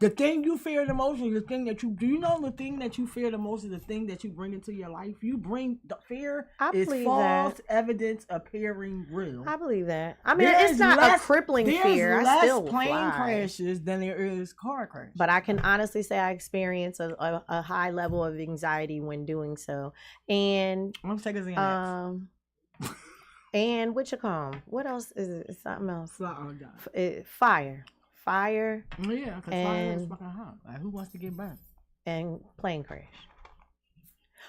The thing you fear the most is the thing that you do. You know the thing that you fear the most is the thing that you bring into your life. You bring the fear I is believe false that. evidence appearing real. I believe that. I mean, There's it's not less- a crippling There's fear. I less still plane fly. crashes than there is car crashes. But I can honestly say I experience a high level of anxiety when doing so. And I'm gonna take a Xanax. and what you call 'em? What else is it? It's something else. Oh God. Fire Yeah, because fire is and- fucking hot. Like, who wants to get burnt? and plane crash.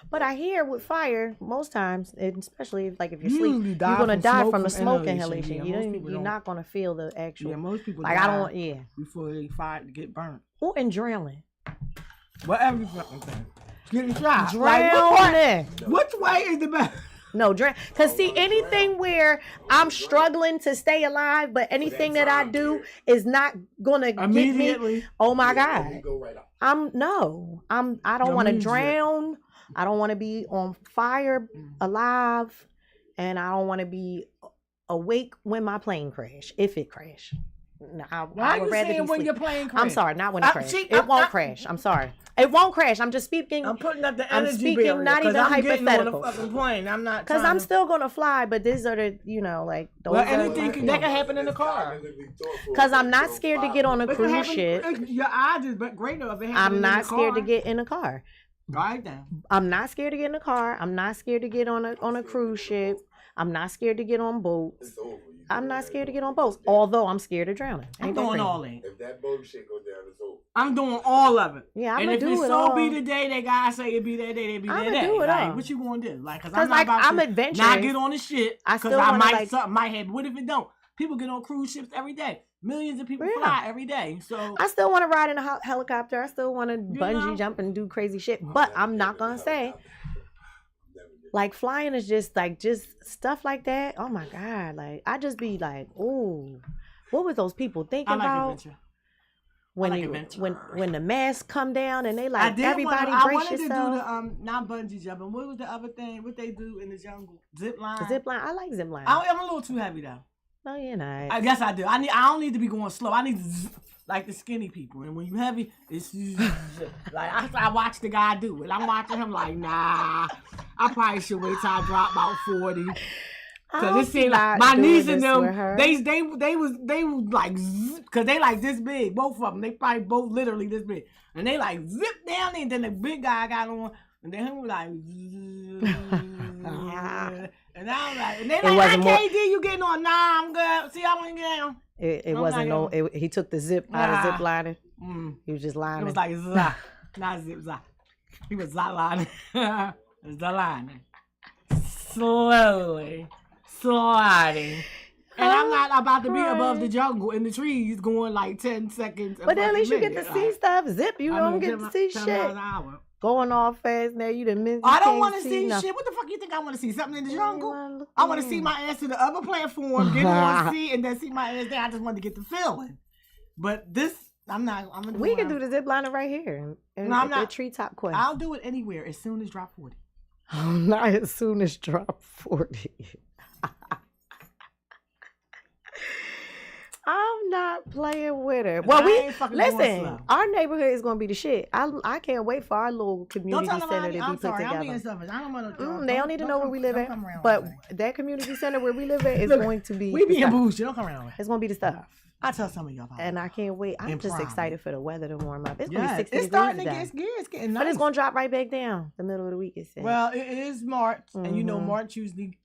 But I hear with fire, most times, and especially if you're You sleep, usually you're die gonna from die smoke from the from smoke inhalation. inhalation. Yeah, most people You're don't. not gonna feel the actual. Yeah, most people Like die I don't. before they fight to get burnt. Or adrenaline. Whatever you fucking thing. Getting shot. Like, Drowning. which way is the best? No, because see, anything where I'm struggling to stay alive, but anything that I do is not gonna get me. Immediately. Oh my You God. go right out. I don't No, want to immediate. drown. I don't want to be on fire alive, and I don't want to be awake when my plane crash. If it crash. No, I Why would you rather saying be when sleep. your plane crash? I'm sorry, not when it crash. see, It won't crash. I'm sorry. It won't crash. I'm just speaking. I'm putting up the I'm energy speaking barrier, not 'cause even I'm getting on the hypotheticals. fucking plane. I'm not Because trying I'm to- still gonna fly, but these are the those Well, are anything that can happen in the car. because I'm not scared to get on a It can cruise happen- ship. Your odds is greater if it happens I'm in not the scared to car. get in a car. Right down. I'm not scared to get in a car. I'm not scared to get on a cruise ship. I'm not scared to get on boats. I'm not scared to get on boats, although I'm scared of drowning. I'm Ain't that doing crazy? all that. If that boat shit go down, it's over. I'm doing all of it. Yeah, I'm and gonna if do it it so all. be the day that God say it be that day, it be I'ma that day. do it Like, all. what you gonna do? Like, cause 'Cause, I'm not like, about I'm to adventurous. not get on the shit. I Cause still I wanna, might like- something might happen. What if it don't? People get on cruise ships every day. Millions of people Yeah. fly every day. So I still want to ride in a helicopter. I still want to bungee know? jump and do crazy shit. But I'm not gonna say like flying is just stuff like that. Oh my God! Like I just be like, ooh, what were those people thinking I like about adventure. when like you adventure. when the masks come down and they I like did everybody I brace wanted yourself. to do the not bungee jumping. What was the other thing? What they do in the jungle? Zip line. Zip line. I like zip line. I'm a little too heavy though. No, you're not. I guess I do. I don't need to be going slow. I need to like the skinny people. And when you heavy, it's like I watch the guy do it. I'm watching him like, nah. I probably should wait till I drop about 40. Cause it seemed like my niece and them, they was like, cause they like this big, both of them. They probably both literally this big, and they like zip down there. And then the big guy got on, and then he was like, and I was like, and they like, I can't do you getting on. Nah, I'm good. See, I want to get down. It wasn't no. He took the zip out of zip lining. He was just lining. It was like zah, not zip zah. He was zah lining. The lining. Slowly. Sliding. And I'm not about to be above the jungle in the trees going like 10 seconds. But at least you get to see stuff. Zip, you don't get to see 10 shit. miles an hour. Going all fast now, you done missed. I don't want to see shit. What the fuck you think I want to see? Something in the jungle? I want to see my ass to the other platform, get on seat, and then see my ass there. I just want to get the feeling. But this I'm gonna We can do the zip lining right here. No, I'm not. The treetop quest. I'll do it anywhere as soon as drop 40. Not as soon as drop 40. I'm not playing with her. Well, listen. Our neighborhood is gonna be the shit. I can't wait for our little community center to be put together. I'm being selfish. I don't want to. They don't need to know where we live at. But that community center where we live at is going to be. We being bougie. Don't come around. It's gonna be the stuff. I tell some of y'all about it. And I can't wait. I'm just excited for the weather to warm up. It's gonna be 60 it's degrees starting today. to it's getting nice. But it's gonna drop right back down the middle of the week. It says. Well, it is March, and you know March usually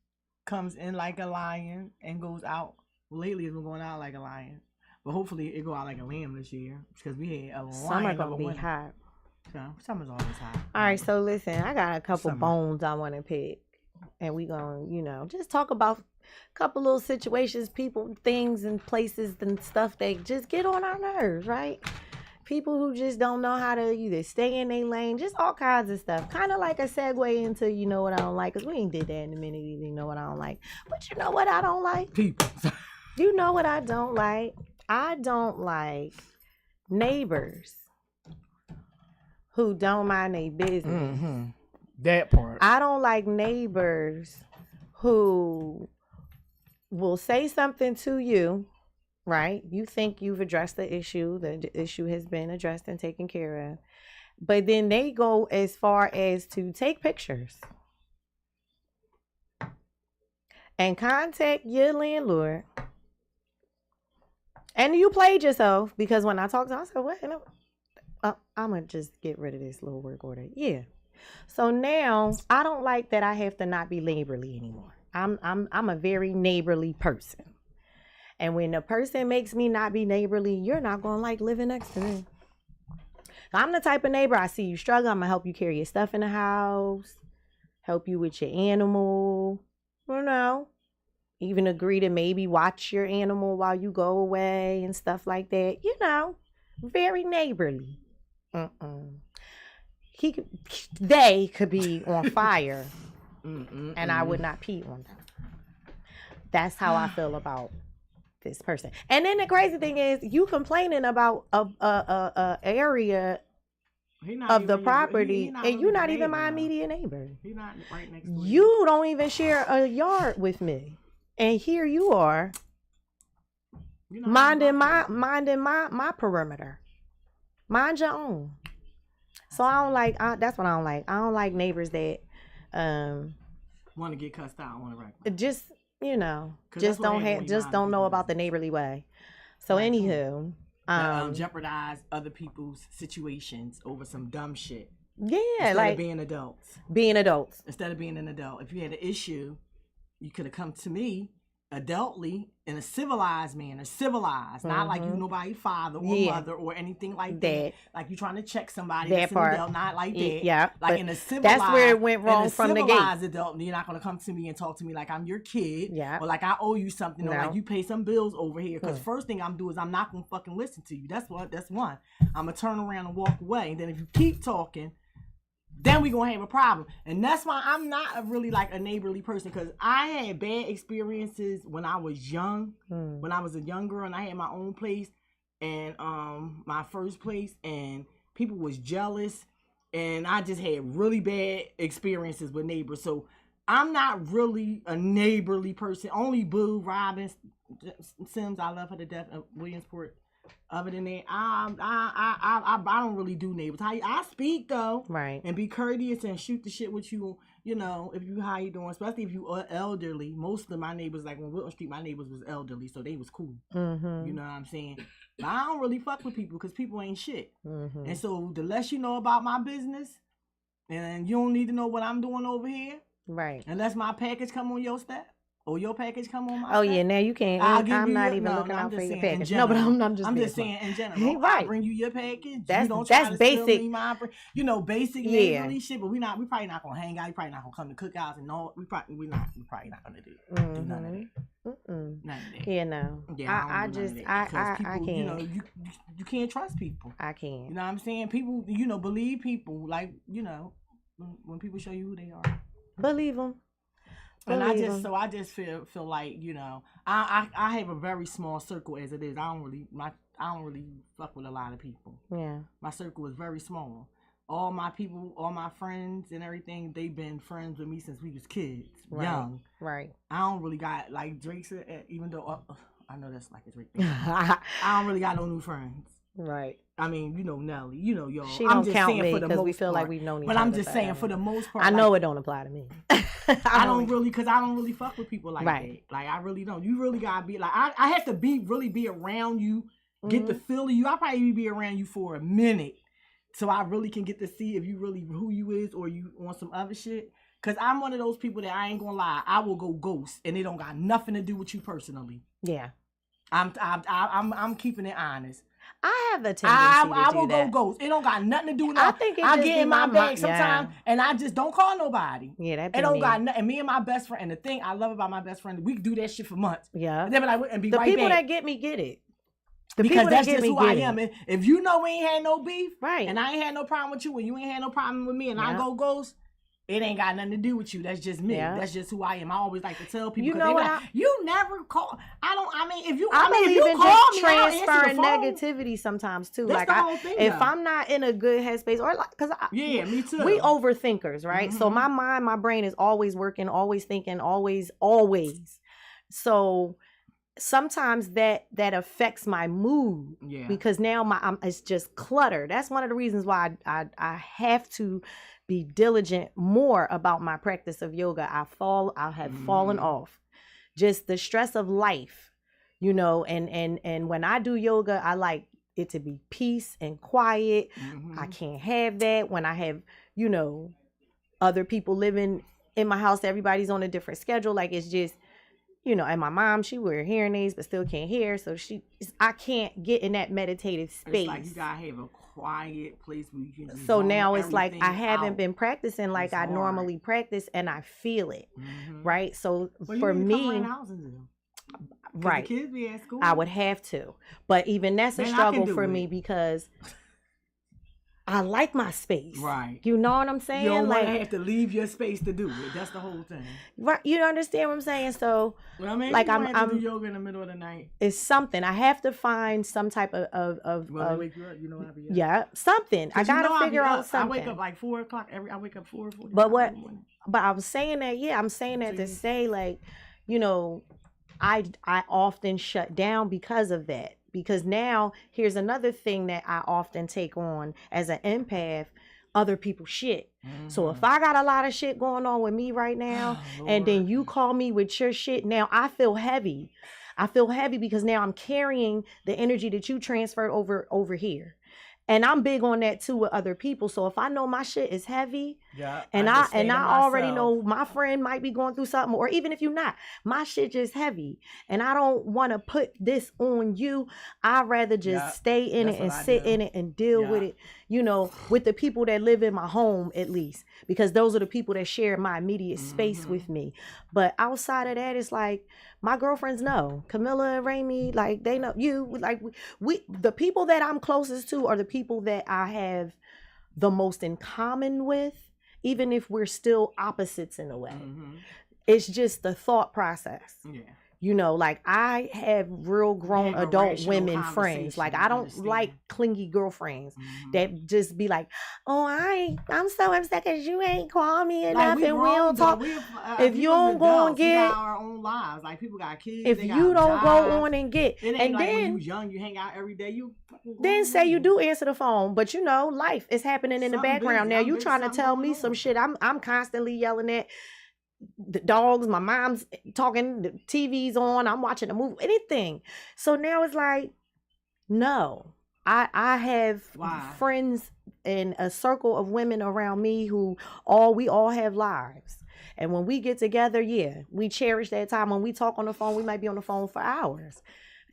comes in like a lion and goes out. Well, lately it's been going out like a lion. But hopefully it go out like a lamb this year because we had a summer gonna be hot. So summer's always hot. All right, so listen, I got a couple bones I want to pick, and we gonna just talk about a couple little situations, people, things, and places and stuff that just get on our nerves, right? People who just don't know how to either stay in their lane, just all kinds of stuff. Kind of like a segue into you know what I don't like, because we ain't did that in a minute. You know what I don't like, but you know what I don't like? People. You know what I don't like? I don't like neighbors who don't mind their business. Mm-hmm. That part. I don't like neighbors who will say something to you, right? You think you've addressed the issue has been addressed and taken care of, but then they go as far as to take pictures and contact your landlord. And you played yourself because when I talked to him, I said, what? I'm going to just get rid of this little work order. Yeah. So now I don't like that I have to not be neighborly anymore. I'm a very neighborly person. And when a person makes me not be neighborly, you're not going to like living next to me. I'm the type of neighbor, I see you struggle, I'm going to help you carry your stuff in the house, help you with your animal, you know. Even agree to maybe watch your animal while you go away and stuff like that. You know, very neighborly. They could be on fire, and I would not pee on them. That's how I feel about this person. And then the crazy thing is, you complaining about a area of the property, and you're not even my immediate neighbor. He's not right next to you. Don't even share a yard with me. And here you are, minding my perimeter. Mind your own. So I don't like. That's what I don't like. I don't like neighbors that want to get cussed out on the record. Just don't know about the neighborly way. So anywho, jeopardize other people's situations over some dumb shit. Yeah, instead of being adults. Instead of being an adult, if you had an issue, you could have come to me adultly in a civilized manner. Not like you nobody's father or mother or anything like that. Like you trying to check somebody that's an adult, not like that. Yeah, like in a civilized, that's where it went wrong from the gate. Adult, you're not gonna come to me and talk to me like I'm your kid. Yeah, or like I owe you something, or like you pay some bills over here. Because first thing I'm doing is I'm not gonna fucking listen to you. That's one. I'm gonna turn around and walk away. And then if you keep talking, then we gonna have a problem. And that's why I'm not really like a neighborly person, because I had bad experiences when I was young. When I was a young girl and I had my own place and my first place, and people was jealous, and I just had really bad experiences with neighbors. So I'm not really a neighborly person. Only Boo, Robin, Sims, I love her to death, Williamsport. Other than that, I don't really do neighbors. I speak though, right, and be courteous and shoot the shit with you. You know, if you how you doing, especially if you are elderly. Most of my neighbors, like on Wilton Street, my neighbors was elderly, so they was cool. You know what I'm saying? But I don't really fuck with people because people ain't shit. And so the less you know about my business, and you don't need to know what I'm doing over here, right? Unless my package come on your step. Or your package come on my step. Yeah, now you can't. I'm not even looking out for your package. No, but I'm just saying in general. Right. I bring you your package. That's basic. Basic neighborly shit. But we probably not gonna hang out. We probably not gonna come to cookouts and all. We probably not gonna do none of that. None of that. Yeah, no. Yeah, I can't. You know, you can't trust people. I can't. You know what I'm saying? People, believe people. Like, when people show you who they are, believe them. And I just feel like, I have a very small circle as it is. I don't really, fuck with a lot of people. Yeah. My circle is very small. All my people, all my friends and everything, they've been friends with me since we was kids, young. Right. I don't really got, like Drake said, even though I know that's like a Drake thing. I don't really got no new friends. Right. I mean, you know Nelly, you know y'all. She I'm don't just count saying me for the because most we feel part. like we've known each But other. I'm just saying for the most part. I know it don't apply to me. I don't really, because I don't really fuck with people like that. Like, I really don't. You really got to be like, I have to really be around you, get the feel of you. I'll probably be around you for a minute. So I really can get to see if you really who you is or you on some other shit. Cause I'm one of those people that I ain't gonna lie. I will go ghost, and it don't got nothing to do with you personally. Yeah, I'm keeping it honest. I have a tendency to do that. I will go ghost. It don't got nothing to do with. I think I get in my bag sometimes, and I just don't call nobody. Yeah, that. It don't got nothing. And me and my best friend, and the thing I love about my best friend, we can do that shit for months. Yeah, and then be like, and be the right people back. that get me get it. Because that's just who I am. And if you know we ain't had no beef, right, and I ain't had no problem with you, and you ain't had no problem with me, and I go ghost, it ain't got nothing to do with you. That's just me. Yeah. That's just who I am. I always like to tell people. You know what? Like, you never call. I mean, if you just transferring negativity sometimes too. That's like if I'm not in a good headspace, or like, cause me too. We overthinkers, right? So my brain is always working, always thinking, always. So sometimes that affects my mood because now it's just clutter. That's one of the reasons why I have to be diligent more about my practice of yoga. I have fallen off. Just the stress of life, you know, and when I do yoga, I like it to be peace and quiet. I can't have that when I have, you know, other people living in my house. Everybody's on a different schedule. Like it's just, you know, and my mom, she wear hearing aids but still can't hear, so I can't get in that meditative space. It's like you gotta have a quiet place where you can. So now it's like I haven't been practicing like I normally practice, and I feel it, right? So for me, right, the kids be at school. I would have to, but even that's a struggle for me because I like my space. Right. You know what I'm saying? You don't want to have to leave your space to do it. That's the whole thing. Right. You understand what I'm saying? So, well, I mean, like I'm do yoga in the middle of the night. It's something. I have to find some type of Well, I wake you up. You know I'll be up. Yeah, something. I gotta figure out something. I wake up like 4 o'clock. I wake up 4:40. But I'm saying that. Yeah, I'm saying that to say like, you know, I often shut down because of that. Because now here's another thing that I often take on as an empath, other people's shit. So if I got a lot of shit going on with me right now, and then you call me with your shit, now I feel heavy. I feel heavy because now I'm carrying the energy that you transferred over here. And I'm big on that too with other people. So if I know my shit is heavy, and I already know my friend might be going through something, or even if you're not, my shit just heavy, and I don't want to put this on you. I'd rather just stay in it and sit in it and deal with it, you know, with the people that live in my home at least, because those are the people that share my immediate space with me. But outside of that, it's like my girlfriends know, Camilla and Raimi, like they know you. Like we the people that I'm closest to are the people that I have the most in common with, even if we're still opposites in a way. It's just the thought process. You know, like I have real grown adult women friends. Like I don't like clingy girlfriends that just be like, "Oh, I'm so upset because you ain't call me enough, and we don't talk." If you don't go and get our own lives, like people got kids. If you don't go on and get, and then when you young, you hang out every day. You then say you do answer the phone, but you know, life is happening in the background. Now you trying to tell me some shit. I'm constantly yelling at the dogs, my mom's talking, the TV's on, I'm watching a movie, anything. So now it's like, no, I have friends and a circle of women around me who we all have lives. And when we get together, we cherish that time. When we talk on the phone, we might be on the phone for hours,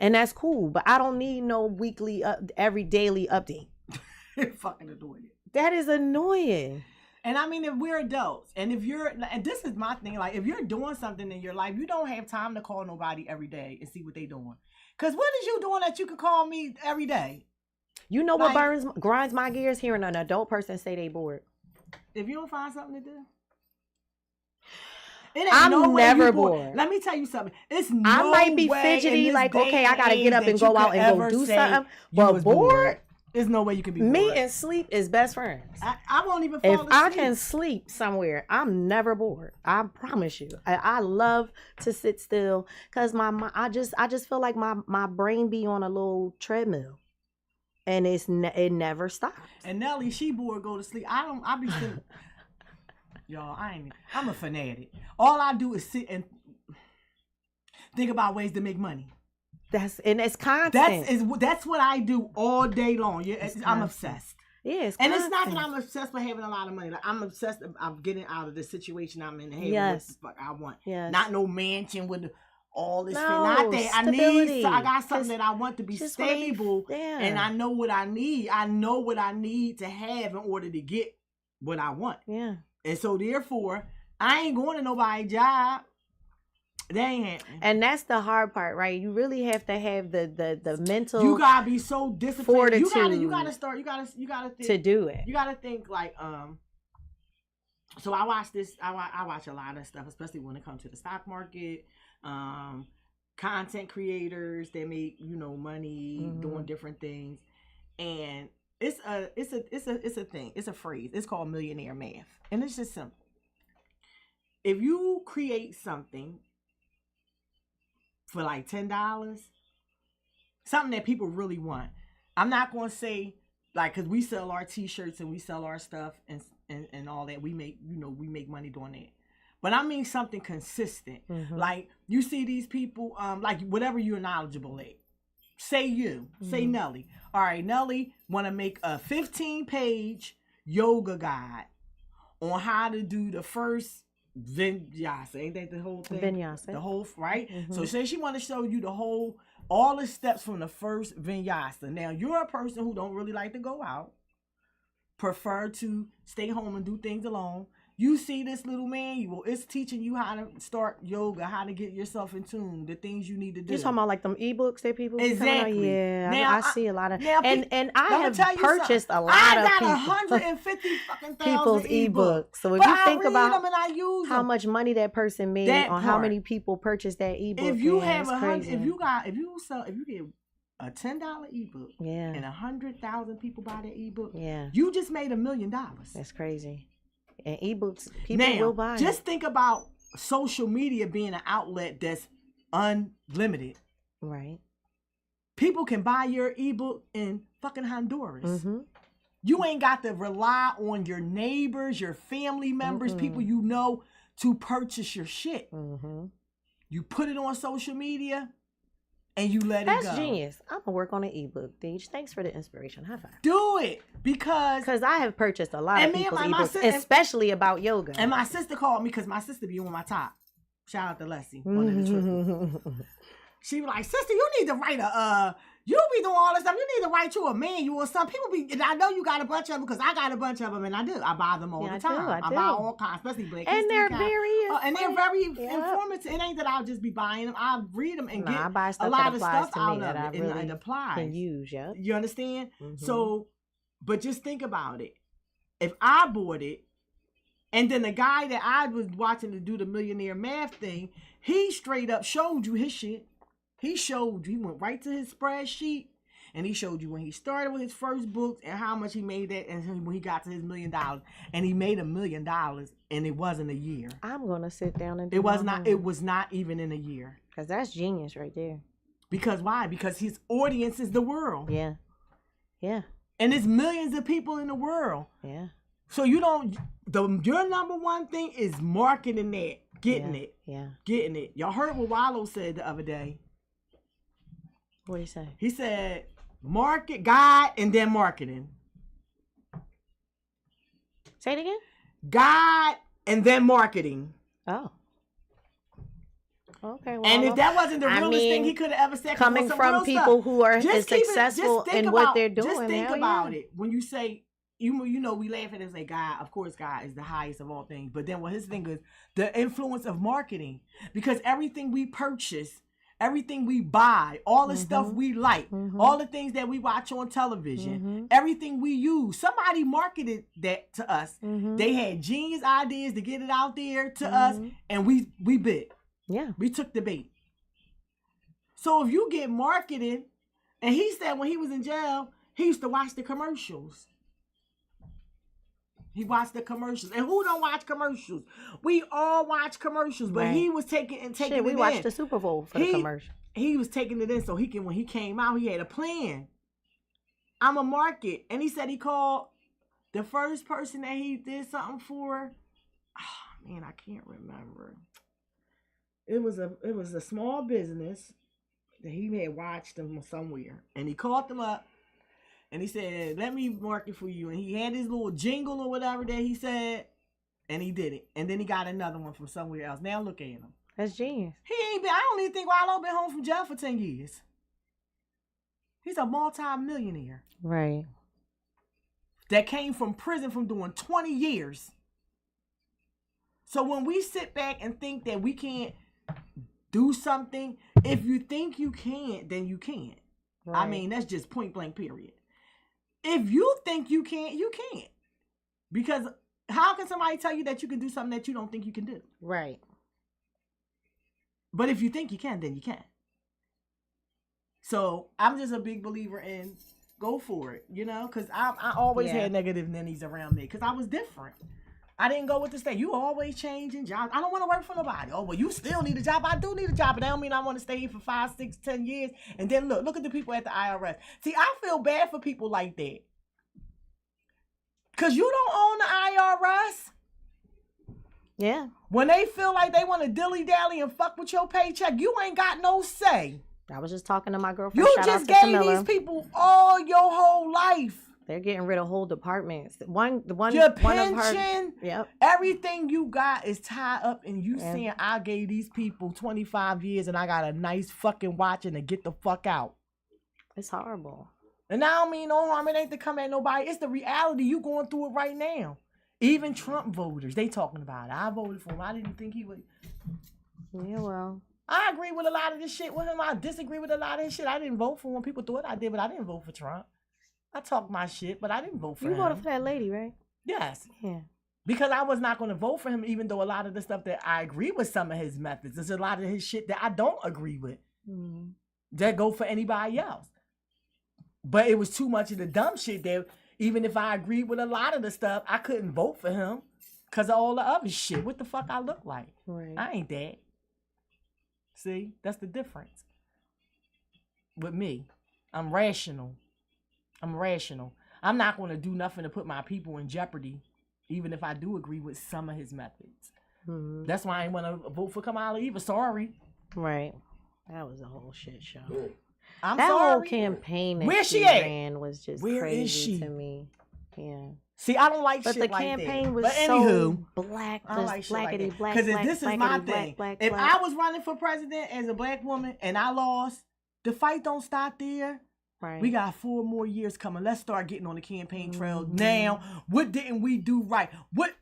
and that's cool. But I don't need no weekly, every daily update. Fucking annoying. That is annoying. And I mean, if we're adults, and this is my thing, like if you're doing something in your life, you don't have time to call nobody every day and see what they doing. Because what is you doing that you can call me every day? You know what grinds my gears? Hearing an adult person say they bored. If you don't find something to do. I'm never bored. Let me tell you something. It's I might be fidgety, like, okay, I gotta get up and go out and go do something. But bored? There's no way you can be Me bored. and sleep is best friends. I won't even fall asleep. If I can sleep somewhere, I'm never bored. I promise you. I love to sit still because I just feel like my brain be on a little treadmill, and it never stops. And Nelly, she bored, go to sleep. I be sitting. Y'all, I'm a fanatic. All I do is sit and think about ways to make money. It's constant. That's what I do all day long. Yeah, I'm obsessed. Yeah, and it's not that I'm obsessed with having a lot of money. Like, I'm obsessed. I'm getting out of the situation I'm in and having what the fuck I want. Yes. Not no mansion with all this. Not that stability. I got something that I want to be stable, and I know what I need. I know what I need to have in order to get what I want. Yeah. And so therefore, I ain't going to nobody's job. That ain't happening. And that's the hard part, right? You really have to have the mental. You gotta be so disciplined. Fortitude. You gotta start. You gotta think to do it. You gotta think like So I watch this. I watch a lot of stuff, especially when it comes to the stock market. Content creators that make money doing different things, and it's a thing. It's a phrase. It's called millionaire math, and it's just simple. If you create something for like $10, something that people really want. I'm not going to say like, cause we sell our t-shirts and we sell our stuff and all that. We make, we make money doing that. But I mean something consistent. Mm-hmm. Like you see these people, like whatever you're knowledgeable at. Say Nelly. All right, Nelly want to make a 15-page yoga guide on how to do the first Vinyasa, ain't that the whole thing? Vinyasa. The whole, right? Mm-hmm. So say she want to show you all the steps from the first Vinyasa. Now, you're a person who don't really like to go out, prefer to stay home and do things alone. You see this little manual, it's teaching you how to start yoga, how to get yourself in tune, the things you need to do. You're talking about like them ebooks that people exactly. Yeah, now, I see a lot of and I have purchased a lot of people. I got 150 fucking people's ebooks. So if you think about how much money that person made on how many people purchased that ebook, if you have if you get a $10 ebook, and 100,000 people buy that ebook, you just made $1 million. That's crazy. And ebooks, people will buy. Just think about social media being an outlet that's unlimited. Right. People can buy your ebook in fucking Honduras. Mm-hmm. You ain't got to rely on your neighbors, your family members, people you know to purchase your shit. Mm-hmm. You put it on social media and you let it go. That's genius. I'm going to work on an ebook, Deej. Thanks for the inspiration. High five. Do it. Because I have purchased a lot of people's ebooks, especially about yoga. And my sister called me because my sister be on my top. Shout out to Leslie, one of the triple. She was like, sister, you need to write you be doing all this stuff. You need to write you a manual or something. People be, and I know you got a bunch of them because I got a bunch of them and I do. I buy them all the time. I buy all kinds, especially Black and they're very informative. It ain't that I'll just be buying them. I read them and get a lot of stuff out of it and it applies. Can use, You understand? Mm-hmm. So, but just think about it. If I bought it, and then the guy that I was watching to do the millionaire math thing, he straight up showed you his shit. He went right to his spreadsheet and he showed you when he started with his first books and how much he made that and when he got to his $1 million. And he made $1 million and it wasn't a year. I'm going to sit down and do it was not even in a year. Because that's genius right there. Because why? Because his audience is the world. Yeah. Yeah. And there's millions of people in the world. Yeah. So your number one thing is marketing that. Getting it. Yeah. Getting it. Y'all heard what Wallow said the other day. What did he say? He said, market, God, and then marketing. Say it again? God, and then marketing. Oh. Okay. Well, and if that wasn't the realest thing he could have ever said, coming from people who are successful in what they're doing. Just think about it. When you say, we laugh at it and say, God, of course, God is the highest of all things. But then his thing is the influence of marketing. Because everything we purchase, everything we buy, all the stuff we like, all the things that we watch on television, everything we use. Somebody marketed that to us. They had genius ideas to get it out there to us, and we bit. Yeah. We took the bait. So if you get marketed, and he said when he was in jail, he used to watch the commercials. He watched the commercials. And who don't watch commercials? We all watch commercials, but he was taking it in. We watched the Super Bowl for the commercial. He was taking it in so he can, when he came out, he had a plan. I'm a market. And he said he called the first person that he did something for. Oh, man, I can't remember. It was a small business that he had watched them somewhere. And he called them up. And he said, let me market for you. And he had his little jingle or whatever that he said. And he did it. And then he got another one from somewhere else. Now look at him. That's genius. I don't even think Wallow been home from jail for 10 years. He's a multi-millionaire. Right. That came from prison from doing 20 years. So when we sit back and think that we can't do something, if you think you can't, then you can't. Right. I mean, that's just point blank period. If you think you can't, you can't. Because how can somebody tell you that you can do something that you don't think you can do? Right. But if you think you can, then you can. So I'm just a big believer in go for it, you know? Because I always had negative nannies around me because I was different. I didn't go with the state. You always changing jobs. I don't want to work for nobody. Oh, well, you still need a job. I do need a job, but that don't mean I want to stay here for 5, 6, 10 years. And then look at the people at the IRS. See, I feel bad for people like that. Because you don't own the IRS. Yeah. When they feel like they want to dilly-dally and fuck with your paycheck, you ain't got no say. I was just talking to my girlfriend. You just gave these people all your whole life. They're getting rid of whole departments. Your pension, yep. Everything you got is tied up in you saying, I gave these people 25 years and I got a nice fucking watch and to get the fuck out. It's horrible. And I don't mean no harm. It ain't to come at nobody. It's the reality. You going through it right now. Even Trump voters, they talking about it. I voted for him. I didn't think he would. Yeah, well. I agree with a lot of this shit with him. I disagree with a lot of his shit. I didn't vote for him. People thought I did, but I didn't vote for Trump. I talk my shit, but I didn't vote for him. You voted for that lady, right? Yes. Yeah. Because I was not going to vote for him, even though a lot of the stuff that I agree with some of his methods. There's a lot of his shit that I don't agree with. That go for anybody else. But it was too much of the dumb shit that even if I agreed with a lot of the stuff, I couldn't vote for him because of all the other shit. What the fuck I look like? Right. I ain't that. See? That's the difference. With me. I'm rational. I'm not going to do nothing to put my people in jeopardy, even if I do agree with some of his methods. That's why I ain't want to vote for Kamala either. Sorry. Right. That was a whole shit show. I'm that sorry. whole campaign that Where she ran was just crazy to me. Yeah. See, I don't like but shit like that. But the campaign was so black, I don't like blackity, black, because black, this is my thing. If I was running for president as a black woman and I lost, the fight don't stop there. Right. We got 4 more years coming. Let's start getting on the campaign trail now. What didn't we do right? What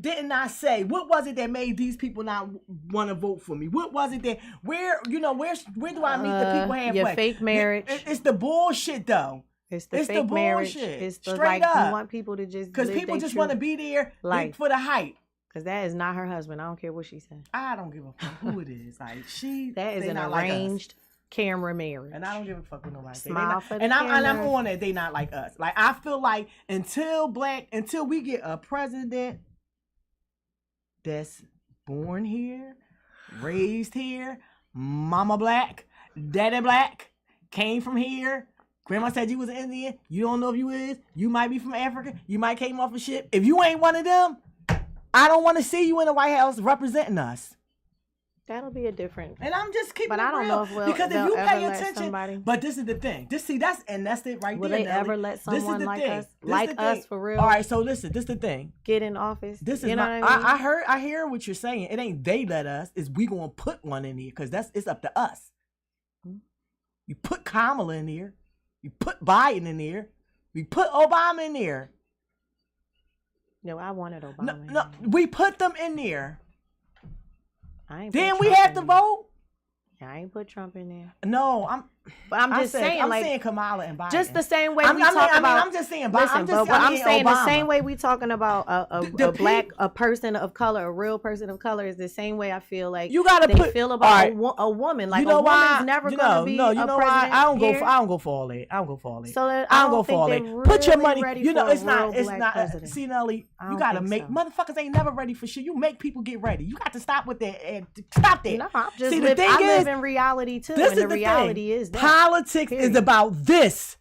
didn't I say? What was it that made these people not want to vote for me? What was it that where do I meet the people halfway? Your fake marriage. It's the bullshit though. It's the fake marriage. It's the straight up. You want people to just because people just want to be there for the hype. Because that is not her husband. I don't care what she said. I don't give a fuck who it is. Like that is an arranged camera marriage. And I don't give a fuck with nobody. Smile for the and I'm on it. They not like us. Like I feel like until we get a president that's born here, raised here, mama black, daddy black, came from here. Grandma said you was an Indian. You don't know if you is. You might be from Africa. You might came off a ship. If you ain't one of them, I don't want to see you in the White House representing us. That'll be a different. And I'm just keeping but it I don't real. know if because if you pay attention. Somebody... But this is the thing. That's it right Will there. Will they ever let someone like us for real? All right, so listen. This is the thing. Get in office. This is not. I hear what you're saying. It ain't they let us. It's we gonna put one in here because it's up to us. You put Kamala in there. You put Biden in there. We put Obama in there. No, I wanted Obama. No, we put them in there. Then we have to vote. I ain't put Trump in there. No, I'm just saying, I'm like, saying Kamala and Biden. Just the same way I'm just saying. Listen, I'm saying the same way we talking about a person of color, a real person of color, is the same way I feel like you gotta feel about a woman. Like, a woman's never gonna be a president. I don't go for all that. So I don't go for all that. Really Put your money. It's not. President. See, Nelly, you gotta make motherfuckers ain't never ready for shit. You make people get ready. You got to stop with that and stop that. No, I'm just I live in reality too. This and the reality is that politics is about this.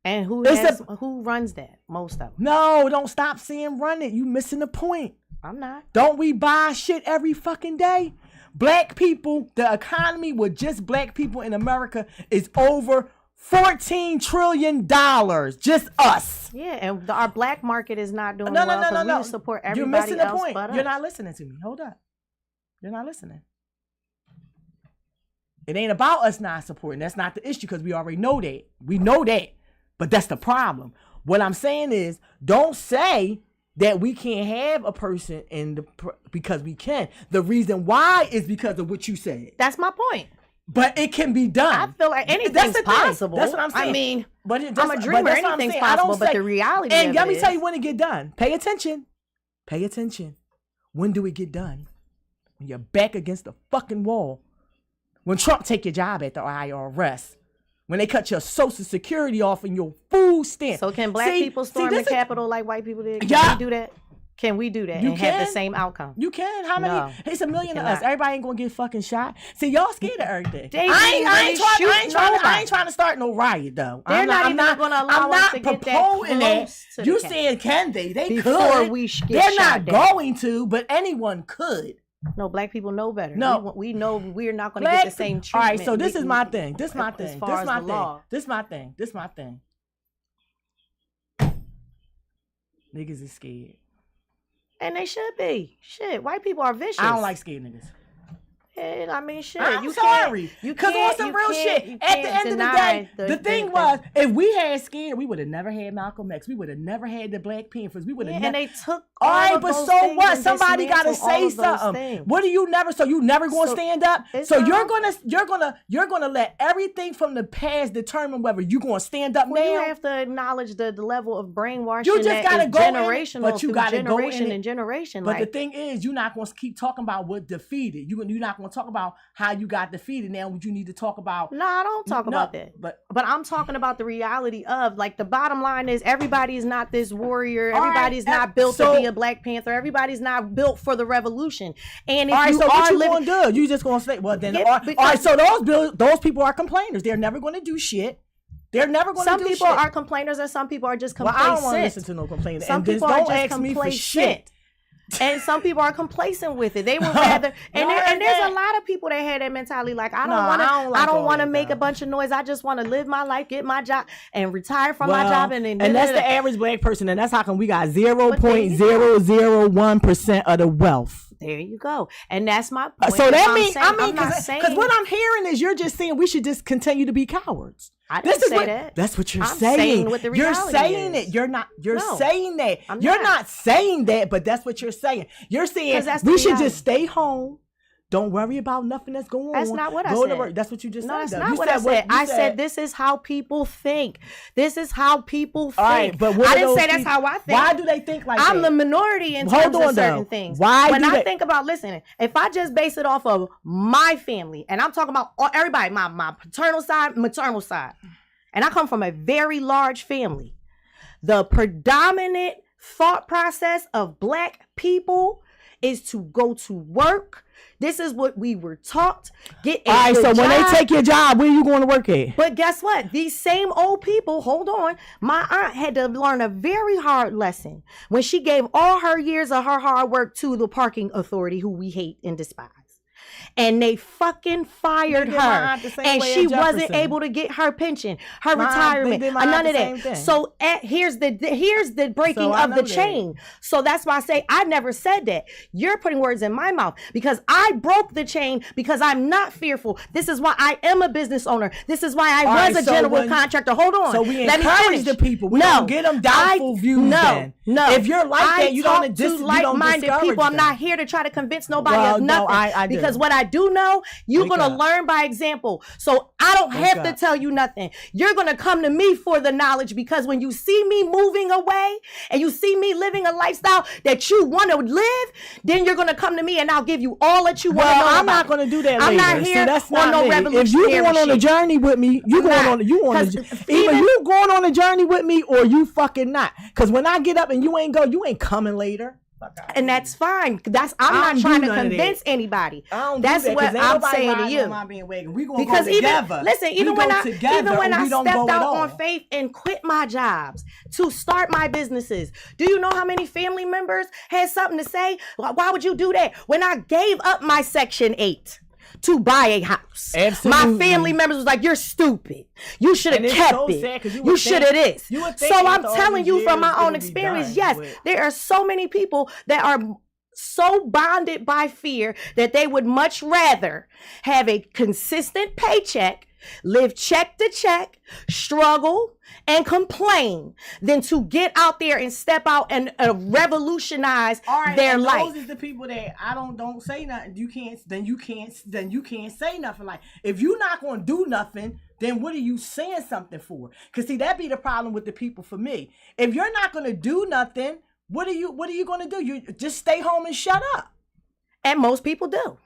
And who runs that? Most of them. No, don't stop saying run it. You missing the point. I'm not. Don't we buy shit every fucking day? Black people, the economy with just black people in America is over $14 trillion. Just us. Yeah, and our black market is not doing well. No. We support everybody You're missing the else point. but us. You're not listening to me. Hold up. You're not listening. It ain't about us not supporting. That's not the issue because we already know that. We know that. But that's the problem. What I'm saying is, don't say that we can't have a person because we can. The reason why is because of what you said. That's my point. But it can be done. I feel like anything's possible. That's what I'm saying. I mean, I'm a dreamer. Anything's possible. But the reality and let me tell you when it get done. Pay attention. Pay attention. When do it get done? When you're back against the fucking wall. When Trump take your job at the IRS. When they cut your Social Security off and your food stamp. So can black people storm the Capitol like white people did? Can we do that? Can we do that have the same outcome? You can. How many? No, it's a million of us. Everybody ain't gonna get fucking shot. See, y'all scared of everything. I ain't trying to start no riot though. They're not even gonna allow us to get that close to you saying can they? They before could. We get They're not down. going to, but anyone could. No, black people know better. No, we know we're not going to get the same treatment. All right, so this is my thing. This my thing. This my thing. Niggas is scared. And they should be. Shit, white people are vicious. I don't like scared niggas. And I mean, shit. I'm sorry. Because on some real shit, at the end of the day, the thing was, if we had scared, we would have never had Malcolm X. We would have never had the Black Panthers. We would have never. And they took all right, but so what? Somebody got to say something. What do you never? So you never going to stand up? So you're gonna let everything from the past determine whether you going to stand up now? You have to acknowledge the level of brainwashing. You just got to go generational, but you got to go generation and generation. But the thing is, you're not going to keep talking about what defeated. You're not going to talk about how you got defeated. Now, what you need to talk about? No, I don't talk about that. But I'm talking about the reality of, like, the bottom line is everybody is not this warrior. Everybody's not built to be a Black Panther. Everybody's not built for the revolution. And if you what you gonna do? You just gonna say, well, then all right. So those people are complainers. They're never going to do shit. They're never going to do shit. Some people are complainers, and some people are just complacent. Well, I don't want to listen to no complainers. Some people are just complacent. And some people are complacent with it. They would rather, and there's a lot of people that had that mentality. Like, I don't want to make a bunch of noise. I just want to live my life, get my job, and retire from my job. And that's the average Black person, and that's how come we got 0.001% of the wealth. There you go, and that's my point. So that means, because what I'm hearing is you're just saying we should just continue to be cowards. I didn't say that. That's what you're saying. What the you're saying is. it. You're not. You're saying that. You're not saying that, but that's what you're saying. You're saying we should just stay home. Don't worry about nothing that's going on. That's not what I said. That's what you just said. No, that's not what I said. I said this is how people think. This is how people think. Right, but I didn't say that's how I think. Why do they think like that? I'm the minority in terms of certain things. Why? When I think about, listen, if I just base it off of my family, and I'm talking about everybody, my paternal side, maternal side, and I come from a very large family, the predominant thought process of Black people is to go to work. This is what we were taught. Get a all right, good so job. When they take your job, where are you going to work at? But guess what? These same old people, hold on. My aunt had to learn a very hard lesson when she gave all her years of her hard work to the parking authority, who we hate and despise. And they fucking fired her, and she wasn't able to get her pension, her retirement, none of that. So here's the breaking of the chain. So that's why I say I never said that. You're putting words in my mouth, because I broke the chain, because I'm not fearful. This is why I am a business owner. This is why I was a general contractor. Hold on. So we encourage the people. We don't get them doubtful views. No. If you're like that, you don't like-minded people. I'm not here to try to convince nobody of nothing. Because what I I do know, you're going to learn by example. So I don't have to tell you nothing. You're going to come to me for the knowledge, because when you see me moving away and you see me living a lifestyle that you want to live, then you're going to come to me and I'll give you all that you want to know. I'm not going to do that. I'm later. not here that's on no revolutionary If you going on a journey with me, either you going on a journey with me or you fucking not. Because when I get up and you ain't coming later. And that's fine. I'm not trying to convince anybody. That's what I'm saying to you. We gonna because go together. Even when I stepped out on faith and quit my jobs to start my businesses, do you know how many family members had something to say? Why would you do that? When I gave up my Section 8 to buy a house, my family members was like, "You're stupid. You should have kept it. You should have this." So I'm telling you from my own experience, yes, there are so many people that are so bonded by fear that they would much rather have a consistent paycheck, live check to check, struggle and complain than to get out there and step out and revolutionize their life. Those is the people that don't say nothing. You can't say nothing. Like, if you're not going to do nothing, then what are you saying something for? Because see, that be the problem with the people for me. If you're not going to do nothing, what are you going to do? You just stay home and shut up. And most people do.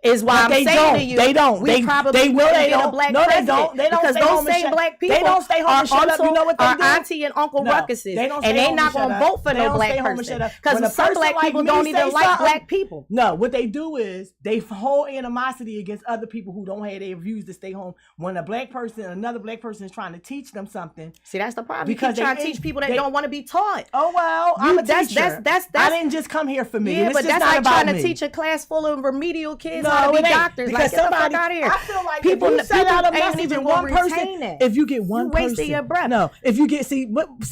Is why but I'm saying to you, they don't. They probably will get a black president. They don't. Because those same black people they don't stay home and shut up. You know what they do? Auntie and Uncle Ruckuses, and they not gonna vote for no black person. Because some black people don't even like black people. No, what they do is they hold animosity against other people who don't have their views to stay home. When another black person is trying to teach them something. See, that's the problem. Because you keep trying to teach people that don't want to be taught. Oh well, I'm a teacher. I didn't just come here for me. Yeah, but that's like trying to teach a class full of remedial kids how to be doctors. Because somebody, out here. I feel like people if you send out a message in one person, if you get one person, wasting your breath. No, if you get see,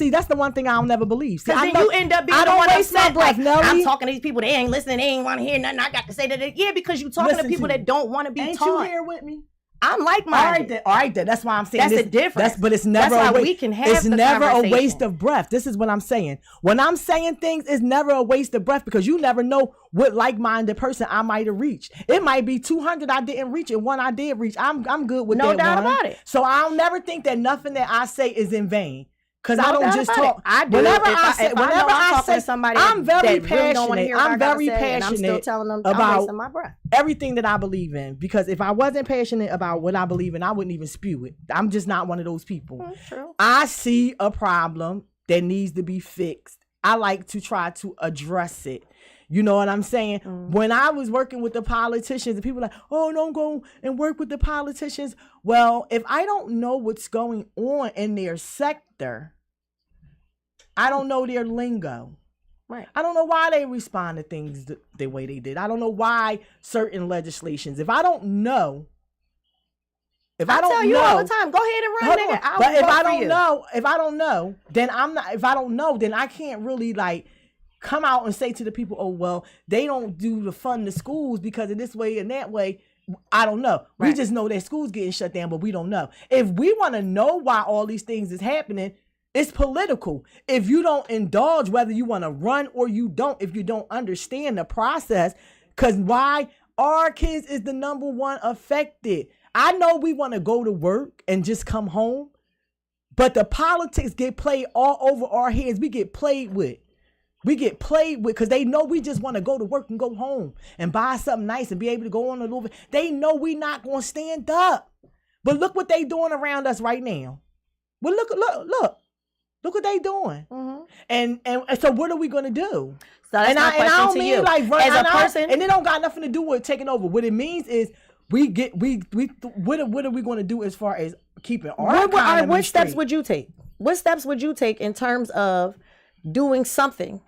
that's the one thing I'll never believe. Because then you end up being the one upset. Like, I'm talking to these people, they ain't listening, they ain't want to hear nothing I got to say. That yeah, because you talking to people that don't want to be taught. Ain't you here with me? I'm like-minded. All right, then. That's why I'm saying that's the difference. But it's never that's why we can have it's never a waste of breath. This is what I'm saying. When I'm saying things, it's never a waste of breath because you never know what like-minded person I might have reached. It might be 200 I didn't reach and one I did reach. I'm good with that. No doubt about it. So I'll never think that nothing that I say is in vain. Because I don't just talk. I do. Whenever I say somebody, I'm very passionate. Really I'm very passionate I'm still telling them about my breath. Everything that I believe in. Because if I wasn't passionate about what I believe in, I wouldn't even spew it. I'm just not one of those people. True. I see a problem that needs to be fixed. I like to try to address it. You know what I'm saying? When I was working with the politicians, and people were like, "Oh, don't go and work with the politicians." Well, if I don't know what's going on in their sector, I don't know their lingo. Right. I don't know why they respond to things the way they did. I don't know why certain legislations. If I don't know, I tell you all the time, go ahead and run, nigga. But if I don't know, then I'm not. If I don't know, then I can't really like come out and say to the people, "Oh well, they don't do the fund the schools because of this way and that way." I don't know. Right. We just know that schools getting shut down, but we don't know. If we want to know why all these things is happening, it's political. If you don't indulge whether you want to run or you don't, if you don't understand the process, because why our kids is the number one affected. I know we want to go to work and just come home, but the politics get played all over our heads. We get played with. Because they know we just want to go to work and go home and buy something nice and be able to go on a little bit. They know we not going to stand up. But look what they doing around us right now. Well, look what they doing. Mm-hmm. And so what are we going to do? So that's my question to you. Like run, as a person, and it don't got nothing to do with taking over. What it means is what are we going to do as far as keeping our economy what steps straight? would you take? What steps would you take in terms of doing something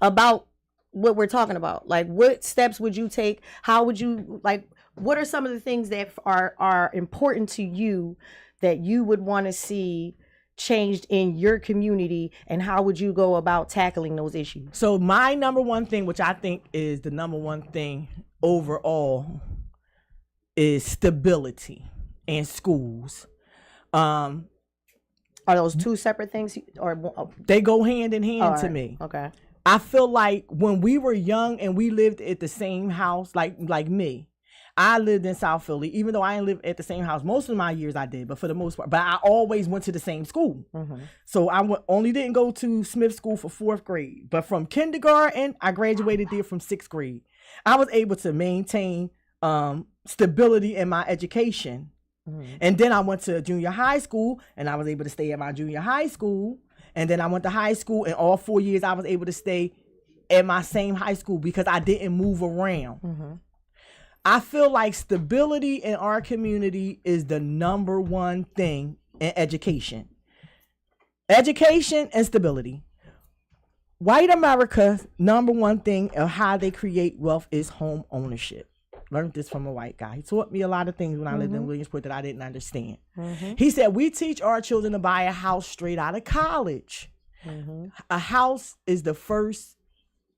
about what we're talking about? Like, what steps would you take? How would you, like, what are some of the things that are important to you that you would want to see changed in your community, and how would you go about tackling those issues? So my number one thing, which I think is the number one thing overall, is stability in schools. Are those two separate things, or they go hand in hand to me? Okay. I feel like when we were young and we lived at the same house, like me, I lived in South Philly, even though I didn't live at the same house. Most of my years I did, but for the most part, but I always went to the same school. So I only didn't go to Smith School for 4th grade, but from kindergarten, I graduated there from 6th grade. I was able to maintain stability in my education. And then I went to junior high school, and I was able to stay at my junior high school. And then I went to high school, and all 4 years I was able to stay at my same high school because I didn't move around. I feel like stability in our community is the number one thing in education. Education and stability. White America's number one thing of how they create wealth is home ownership. Learned this from a white guy. He taught me a lot of things when I lived in Williamsport that I didn't understand. He said, we teach our children to buy a house straight out of college. A house is the first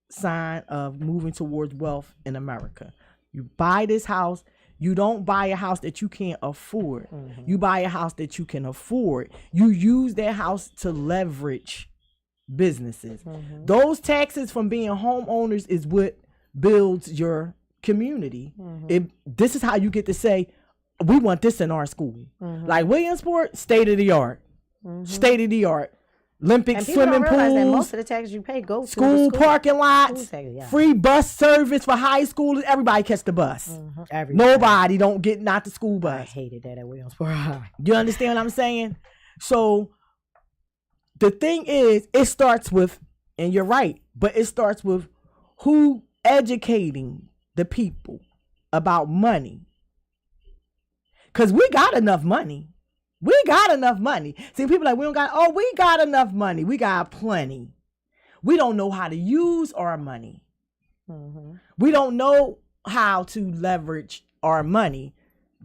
sign of moving towards wealth in America. You buy this house. You don't buy a house that you can't afford. You buy a house that you can afford. You use that house to leverage businesses. Those taxes from being homeowners is what builds your community. This is how you get to say, we want this in our school. Like Williamsport, state of the art. State of the art. Olympic swimming pools. That most of the taxes you pay go to school the parking lots, free bus service for high schoolers. Everybody catch the bus. Nobody don't get not the school bus. I hated that at Williamsport. You understand what I'm saying? So the thing is, it starts with, and you're right, but it starts with who educating the people about money. Because we got enough money. We got enough money. See, people like, we got enough money. We got plenty. We don't know how to use our money. We don't know how to leverage our money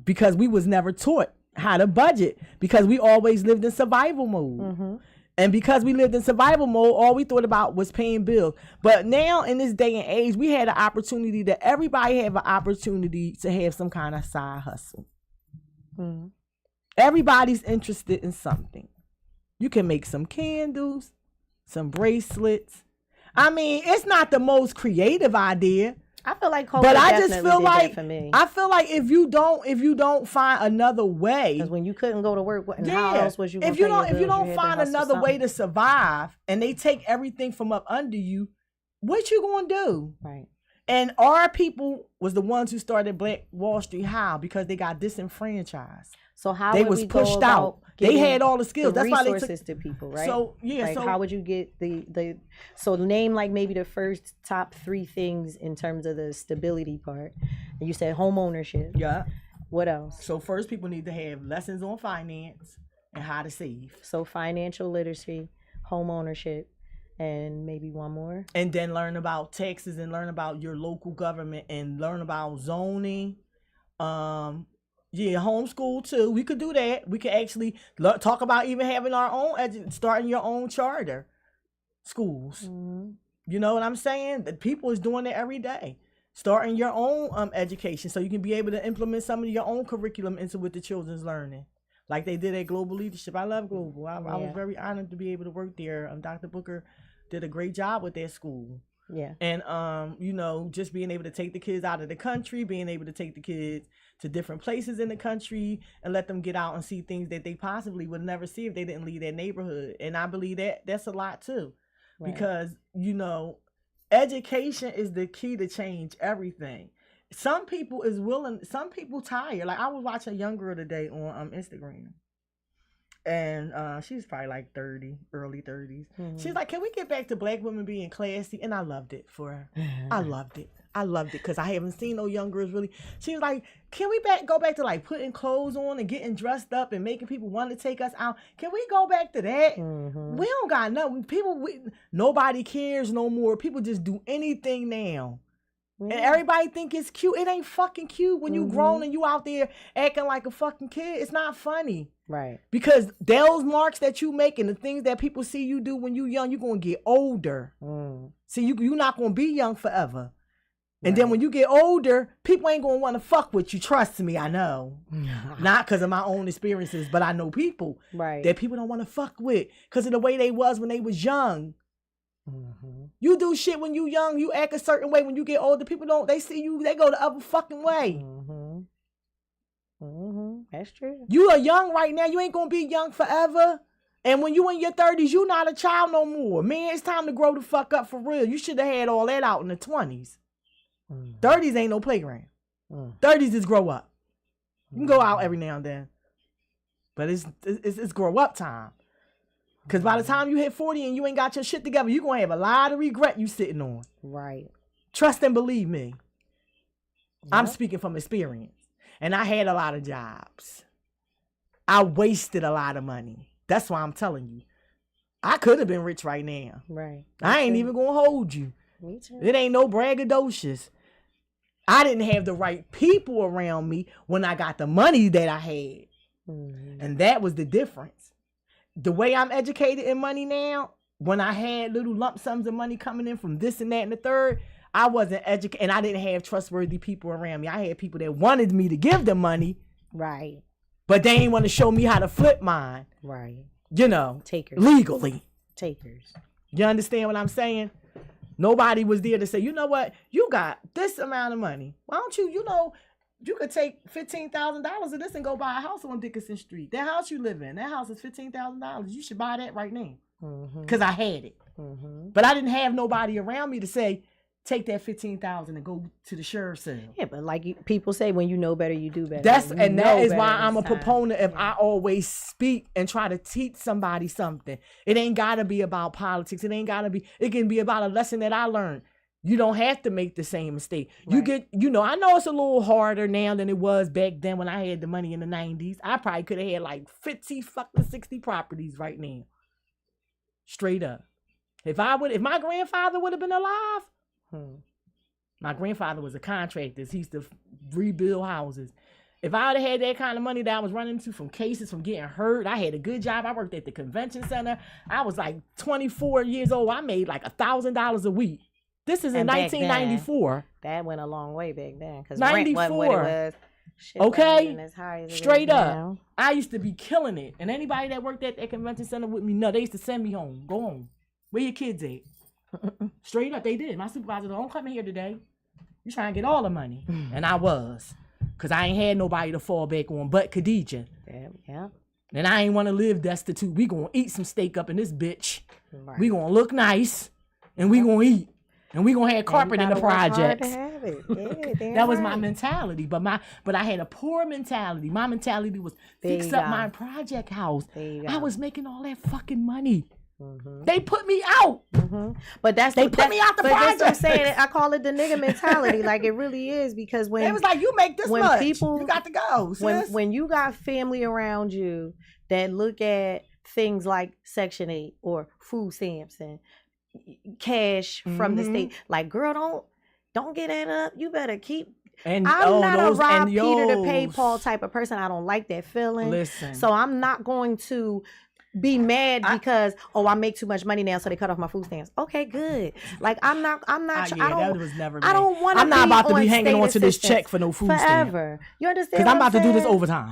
because we was never taught how to budget because we always lived in survival mode. And because we lived in survival mode, all we thought about was paying bills. But now in this day and age, we had an opportunity that everybody have an opportunity to have some kind of side hustle. Everybody's interested in something. You can make some candles, some bracelets. I mean, it's not the most creative idea. I feel like COVID but I just feel like for me. I feel like if you don't find another way, because when you couldn't go to work, how else was you? If you don't find another way to survive, and they take everything from up under you, what you gonna do? Right. And our people was the ones who started Black Wall Street. How? Because they got disenfranchised. So how they would was we pushed go out. They had all the skills. That's why they resources to people, right? So yeah. Like, how would you get the? So name like maybe the first top 3 things in terms of the stability part. And you said home ownership. Yeah. What else? So first, people need to have lessons on finance and how to save. So financial literacy, home ownership, and maybe one more. And then learn about taxes and learn about your local government and learn about zoning. Yeah, homeschool too. We could do that. We could actually talk about even having our own, starting your own charter schools. You know what I'm saying? That people is doing it every day. Starting your own education so you can be able to implement some of your own curriculum into what the children's learning. Like they did at Global Leadership. I love Global. I was very honored to be able to work there. Dr. Booker did a great job with their school. Yeah. And, you know, just being able to take the kids out of the country, being able to take the kids to different places in the country and let them get out and see things that they possibly would never see if they didn't leave their neighborhood. And I believe that that's a lot too, because, you know, education is the key to change everything. Some people is willing, some people tired. Like I was watching a young girl today on Instagram. And she's probably like 30, early 30s. She's like, can we get back to Black women being classy? And I loved it for her. I loved it because I haven't seen no young girls really. She was like, can we go back to like putting clothes on and getting dressed up and making people want to take us out? Can we go back to that? We don't got nothing. Nobody cares no more. People just do anything now. And everybody think it's cute. It ain't fucking cute when you grown and you out there acting like a fucking kid. It's not funny. Right. Because those marks that you make and the things that people see you do when you young, you're going to get older. See, you're not going to be young forever. And then when you get older, people ain't going to want to fuck with you. Trust me, I know. Not because of my own experiences, but I know people that people don't want to fuck with because of the way they was when they was young. You do shit when you young, you act a certain way. When you get older, people don't, they see you, they go the other fucking way. That's true. You are young right now. You ain't gonna be young forever. And when you in your 30s, you not a child no more. Man, it's time to grow the fuck up for real. You should have had all that out in the 20s. 30s ain't no playground. 30s is grow up. You can go out every now and then. But it's grow up time. Because by the time you hit 40 and you ain't got your shit together, you're going to have a lot of regret you sitting on. Right. Trust and believe me. Yep. I'm speaking from experience. And I had a lot of jobs. I wasted a lot of money. That's why I'm telling you. I could have been rich right now. Right. I ain't even going to hold you. Me too. It ain't no braggadocious. I didn't have the right people around me when I got the money that I had. Mm-hmm. And that was the difference. The way I'm educated in money now, when I had little lump sums of money coming in from this and that and the third, I wasn't educated and I didn't have trustworthy people around me. I had people that wanted me to give them money. Right. But they ain't want to show me how to flip mine. Right. You know, takers. Legally. Takers. You understand what I'm saying? Nobody was there to say, you know what? You got this amount of money. Why don't you, you could take $15,000 of this and go buy a house on Dickinson Street. That house you live in, that house is $15,000. You should buy that right now. Because I had it. Mm-hmm. But I didn't have nobody around me to say, take that $15,000 and go to the sheriff's sale. Yeah, but like people say, when you know better, you do better. That is why I'm a proponent of I always speak and try to teach somebody something. It ain't gotta be about politics. It can be about a lesson that I learned. You don't have to make the same mistake. Right. I know it's a little harder now than it was back then when I had the money in the 90s. I probably could have had like 50, 60 properties right now. Straight up. If my grandfather would have been alive, my grandfather was a contractor. He used to rebuild houses. If I would have had that kind of money that I was running into from cases, from getting hurt, I had a good job. I worked at the convention center. I was like 24 years old. I made like $1,000 a week. This is in 1994. That went a long way back then. Because 94. Rent wasn't what it was. Shit okay? As high as straight up. Now. I used to be killing it. And anybody that worked at that convention center with me, no, they used to send me home. Go home. Where your kids at? Straight up, they did. My supervisor, don't come in here today. You trying to get all the money. And I was. Because I ain't had nobody to fall back on but Khadijah. Yeah. And I ain't want to live destitute. We going to eat some steak up in this bitch. Right. We going to look nice. And we going to eat. And we going to have carpet in the projects. That was my mentality. But I had a poor mentality. My mentality was fix up my project house. I was making all that fucking money. Mm-hmm. They put me out. Mm-hmm. But they put me out the project. That's what I'm saying. I call it the nigga mentality. Like it really is, because when it was like, you make this much, people, you got to go. When you got family around you that look at things like Section 8 or food stamps and cash from the state, like, girl, don't get that up. You better keep. And I'm not a rob Peter to pay Paul type of person. I don't like that feeling. Listen. So I'm not going to be mad because I make too much money now, so they cut off my food stamps. Okay, good. Like I'm not. I don't want. I'm not about to be hanging on to this check for no food forever. Stamp. You understand? Because I'm about to do this overtime.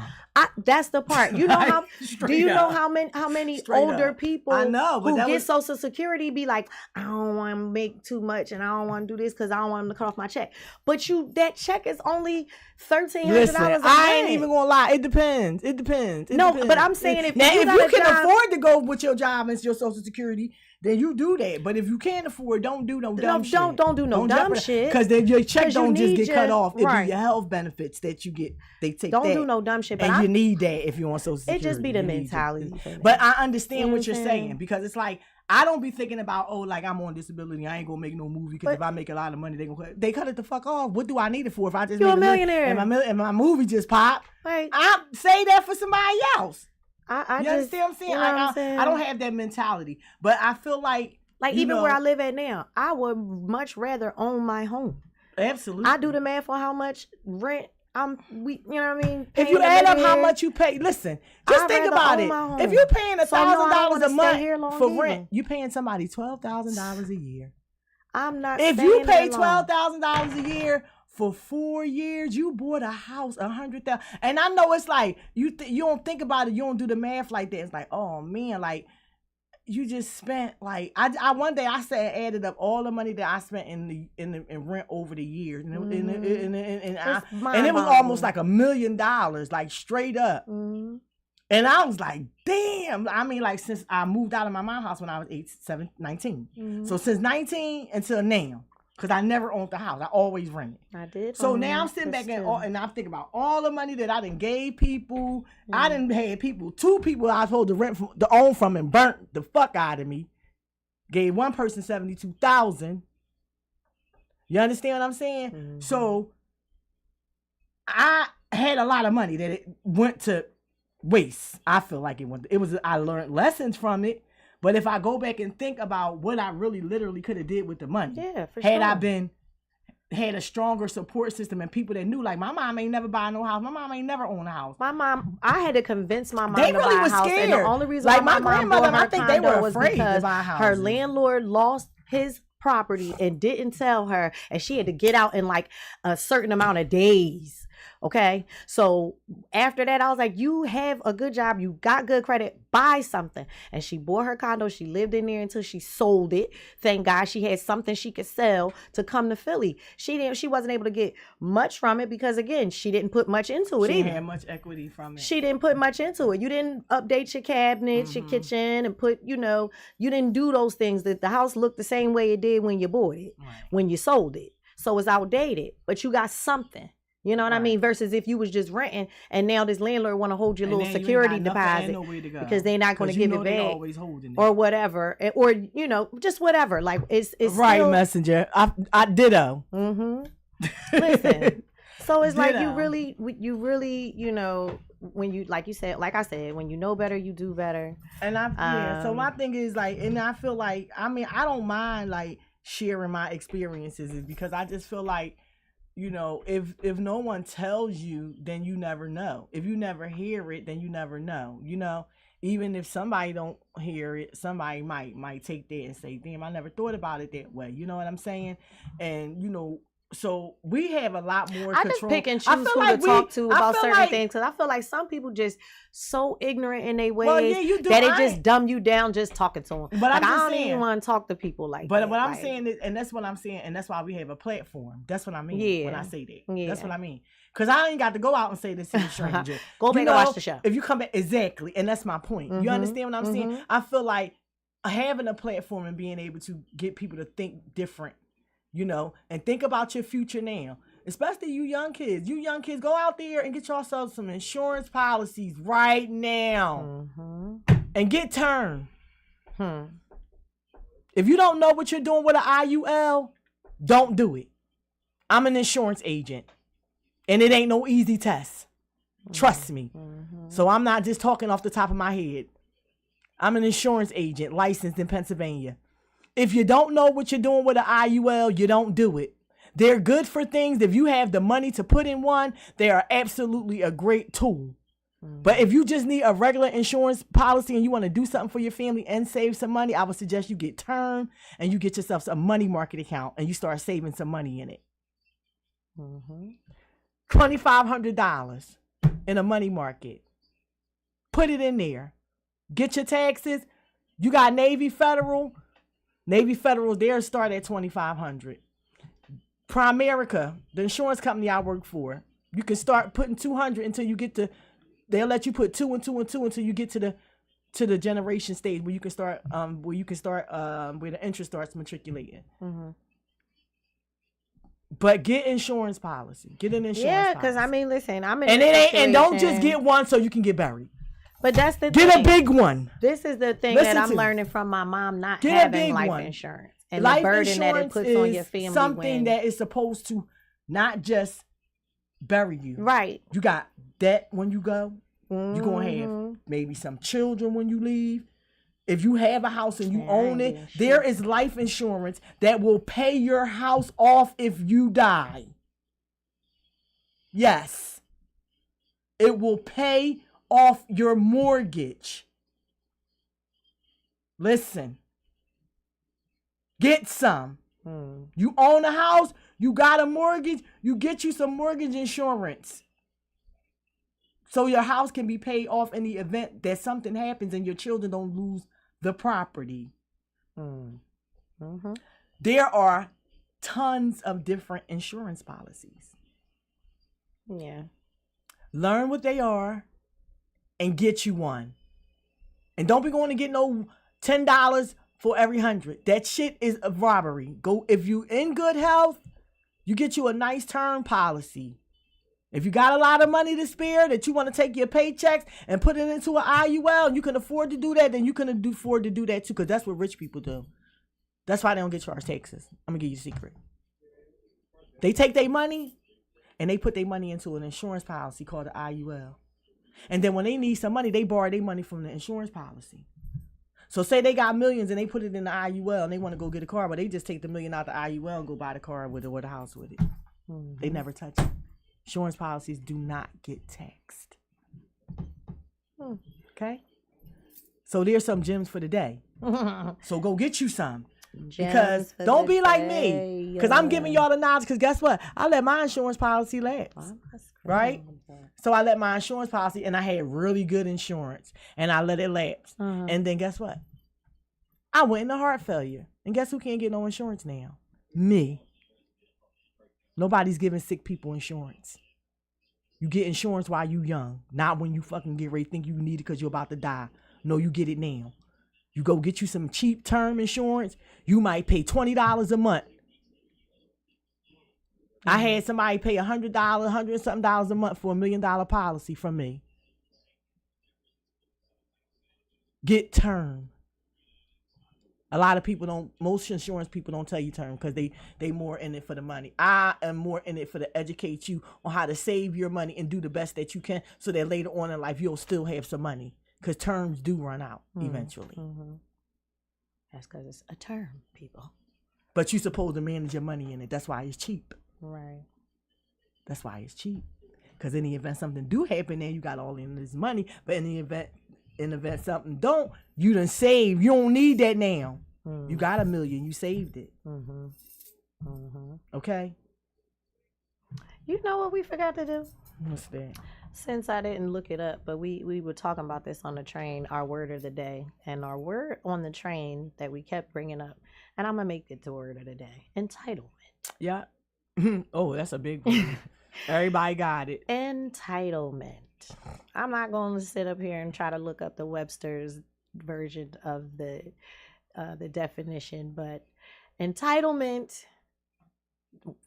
That's the part. You know how? Do you know how many older people who get Social Security be like, I don't want to make too much and I don't want to do this because I don't want them to cut off my check. But that check is only $1,300. I ain't even gonna lie. It depends. But I'm saying if you can afford to go with your job and your Social Security, then you do that. But if you can't afford, don't do no dumb shit. Don't do no dumb shit. Because your check don't just get cut off. It be your health benefits that you get. They take that. Don't do no dumb shit. And you need that if you want Social Security. It just be the mentality. But I understand what you're saying, because it's like, I don't be thinking about, like I'm on disability, I ain't gonna make no movie because if I make a lot of money, they cut it the fuck off. What do I need it for if I just you're a millionaire and my movie just popped? Right. I say that for somebody else. You understand what I'm saying? You know what I'm saying? I don't have that mentality, but I feel like even where I live at now, I would much rather own my home. Absolutely. I do the math on how much rent you know what I mean? If you add up how much you pay, listen, just think about it. If you're paying $1,000 a month for rent, you're paying somebody $12,000 a year. I'm not. If you pay $12,000 a year for 4 years, you bought a house, $100,000. And I know it's like you don't think about it. You don't do the math like that. It's like, oh man, like you just spent like I one day I said added up all the money that I spent in rent over the years, and it was almost like $1 million, like straight up. Mm-hmm. And I was like, damn. I mean, like since I moved out of my mom's house when I was 19. Mm-hmm. So since 19 until now. Because I never owned the house. I always rented. I did. So now I'm sitting back and I'm thinking about all the money that I done gave people. I done had two people I was supposed to own from and burnt the fuck out of me. Gave one person $72,000. You understand what I'm saying? Mm-hmm. So I had a lot of money that it went to waste. I feel like I learned lessons from it. But if I go back and think about what I really literally could have did with the money, had I had a stronger support system and people that knew, like my mom ain't never buy no house. My mom ain't never owned a house. My mom, I had to convince my mom to really buy a house. Scared. And the only reason like why my grandmother, I think they were afraid to buy a house. Her landlord lost his property and didn't tell her, and she had to get out in like a certain amount of days. Okay. So after that, I was like, you have a good job. You got good credit. Buy something. And she bought her condo. She lived in there until she sold it. Thank God she had something she could sell to come to Philly. She wasn't able to get much from it because, again, she didn't put much into it. She didn't have much equity from it. She didn't put much into it. You didn't update your cabinets, your kitchen, and you didn't do those things. That the house looked the same way it did when you bought it, when you sold it. So it's outdated, but you got something. You know what I mean? Versus if you was just renting and now this landlord want to hold your little security deposit because they're not going to give it back or whatever, or just whatever. Like it's right, still, messenger. I ditto. Listen, so it's like you really, when you like I said, when you know better, you do better. And so my thing is like, and I feel like I don't mind like sharing my experiences, is because I just feel like, if no one tells you, then you never know. If you never hear it, then you never know. Even if somebody don't hear it, somebody might take that and say, damn, I never thought about it that way. You know what I'm saying? And, so we have a lot more control. I just pick and choose who to talk to about certain things, because I feel like some people just so ignorant in their ways that it just dumb you down just talking to them. But I don't even want to talk to people like that. But what I'm saying is, and that's what I'm saying, and that's why we have a platform. That's what I mean when I say that. Yeah. That's what I mean. Because I ain't got to go out and say this to a stranger. Go back and watch the show. If you come back, exactly, and that's my point. You understand what I'm saying? I feel like having a platform and being able to get people to think different, and think about your future now. Especially you young kids. You young kids, go out there and get yourselves some insurance policies right now. And get turned. If you don't know what you're doing with an IUL, don't do it. I'm an insurance agent. And it ain't no easy test. Trust me. So I'm not just talking off the top of my head. I'm an insurance agent licensed in Pennsylvania. If you don't know what you're doing with an IUL, you don't do it. They're good for things. If you have the money to put in one, they are absolutely a great tool. But if you just need a regular insurance policy and you want to do something for your family and save some money, I would suggest you get term and you get yourself a money market account and you start saving some money in it. $2,500 in a money market. Put it in there. Get your taxes. You got Navy Federal. Navy Federal, theirs start at $2,500. Primerica, the insurance company I work for, you can start putting $200 until you get to. They'll let you put 2 and 2 and 2 until you get to the generation stage where you can start where the interest starts matriculating. But get insurance policy. Get an insurance policy. Because listen, I'm in and don't just get one so you can get buried. But that's the thing. Get a big one. This is the thing that I'm learning from my mom not having life insurance. And the burden that it puts on your family. Something that is supposed to not just bury you. Right. You got that when you go. You're going to have maybe some children when you leave. If you have a house and you own it, there is life insurance that will pay your house off if you die. Yes. It will pay off your mortgage. Listen. Get some. You own a house, you got a mortgage, you get you some mortgage insurance. So your house can be paid off in the event that something happens and your children don't lose the property. Mm-hmm. There are tons of different insurance policies. Yeah. Learn what they are and get you one. And don't be going to get no $10 for every 100. That shit is a robbery. Go, if you in good health, you get you a nice term policy. If you got a lot of money to spare that you want to take your paychecks and put it into an IUL and you can afford to do that, then you can afford to do that too, because that's what rich people do. That's why they don't get charged taxes. I'm going to give you a secret. They take their money and they put their money into an insurance policy called the IUL. And then when they need some money, they borrow their money from the insurance policy. So say they got millions and they put it in the IUL and they want to go get a car, but they just take the million out the IUL and go buy the car with it or the house with it. Mm-hmm. They never touch it. Insurance policies do not get taxed. Okay? So there's some gems for the day. So go get you some. Because don't be like me. Because I'm giving y'all the knowledge. Because guess what? I let my insurance policy lapse. Right? So I let my insurance policy, and I had really good insurance. And I let it lapse. And then guess what? I went into heart failure. And guess who can't get no insurance now? Me. Nobody's giving sick people insurance. You get insurance while you young. Not when you fucking get ready think you need it because you're about to die. No, you get it now. You go get you some cheap term insurance, you might pay $20 a month. I had somebody pay $100, $100-something a month for $1 million policy from me. Get term. A lot of people don't, most insurance people don't tell you term because they more in it for the money. I am more in it for to educate you on how to save your money and do the best that you can so that later on in life you'll still have some money. Because terms do run out eventually. Mm-hmm. That's because it's a term, people. But you're supposed to manage your money in it. That's why it's cheap. Right. That's why it's cheap. Because in the event something do happen, then you got all in this money. But in the event something don't, you done save. You don't need that now. You got $1 million. You saved it. Okay? You know what we forgot to do? What's that? Since I didn't look it up, but we were talking about this on the train, our word of the day. And our word on the train that we kept bringing up, and I'm going to make it the word of the day, entitlement. Yeah. Oh, that's a big one. Everybody got it. Entitlement. I'm not going to sit up here and try to look up the Webster's version of the definition, but entitlement,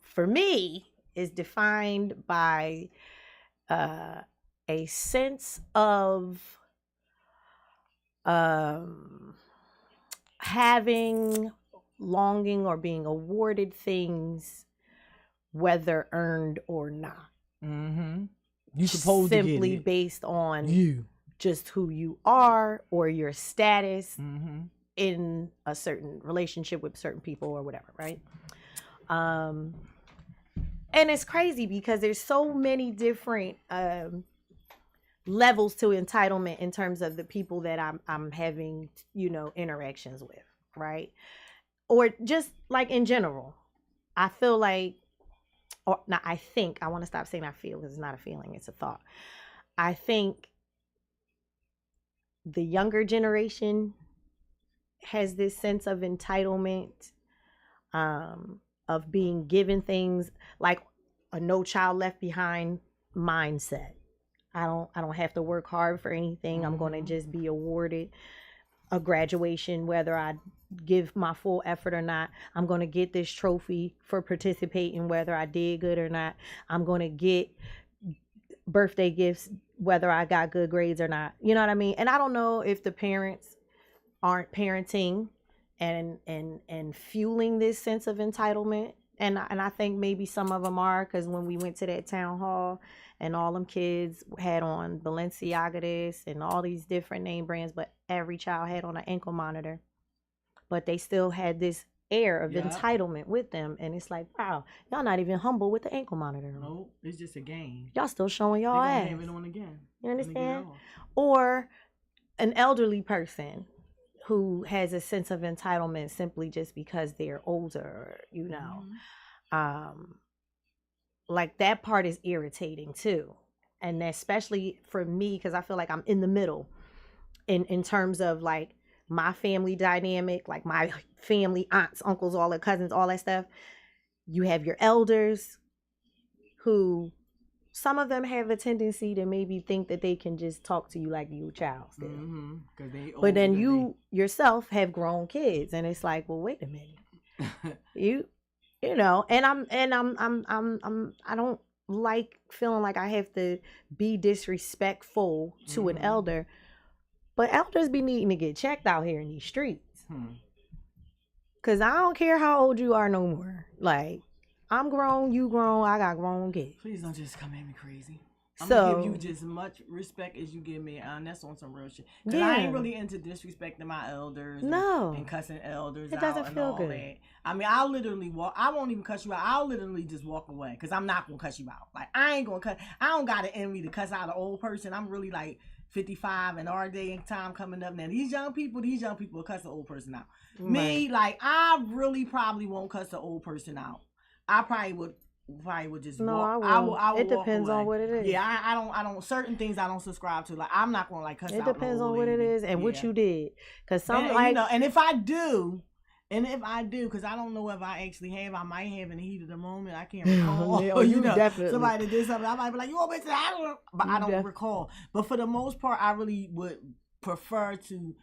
for me, is defined by a sense of having, longing, or being awarded things, whether earned or not. Mm-hmm. You supposed simply to get it. Based on you, just who you are or your status in a certain relationship with certain people or whatever, right? And it's crazy because there's so many different levels to entitlement in terms of the people that I'm having, interactions with, right? Or just like in general. I feel like, or not, I want to stop saying I feel because it's not a feeling, it's a thought. I think the younger generation has this sense of entitlement, of being given things, like a no child left behind mindset. I don't have to work hard for anything. I'm going to just be awarded a graduation, whether I give my full effort or not. I'm going to get this trophy for participating, whether I did good or not. I'm going to get birthday gifts, whether I got good grades or not. You know what I mean? And I don't know if the parents aren't parenting and fueling this sense of entitlement. And I think maybe some of them are, because when we went to that town hall and all them kids had on Balenciaga this and all these different name brands, but every child had on an ankle monitor. But they still had this air of entitlement with them. And it's like, wow, y'all not even humble with the ankle monitor. No, it's just a game. Y'all still showing y'all ass. They have it on again. You understand? Or an elderly person who has a sense of entitlement simply just because they're older, like that part is irritating too. And especially for me, because I feel like I'm in the middle in terms of like my family dynamic, like my family, aunts, uncles, all the cousins, all that stuff. You have your elders who, some of them have a tendency to maybe think that they can just talk to you like you a child still. But then you yourself have grown kids, and it's like, well, wait a minute. you know, and I don't like feeling like I have to be disrespectful to an elder. But elders be needing to get checked out here in these streets. Cause I don't care how old you are no more. Like, I'm grown, you grown, I got grown kids. Please don't just come at me crazy. I'm gonna give you just much respect as you give me, and that's on some real shit. Cause I ain't really into disrespecting my elders. And cussing elders out. It doesn't feel good. That. I mean, I'll literally walk. I won't even cuss you out. I'll literally just walk away, cause I'm not gonna cuss you out. Like, I ain't gonna cuss. I don't got it in me to cuss out an old person. I'm really like 55, and our day and time coming up now. These young people will cuss an old person out. Right. Me, like, I really probably won't cuss an old person out. I probably would just walk. I will. It depends on what it is. Yeah, I don't. Certain things I don't subscribe to. Like, I'm not gonna like cuss out. It depends on what it is and what you did. Cause some like, and if I do, because I don't know if I actually have. I might have in the heat of the moment. I can't recall. You know, definitely. Somebody did something. I might be like, you always say I don't know, but I don't recall. But for the most part, I really would prefer to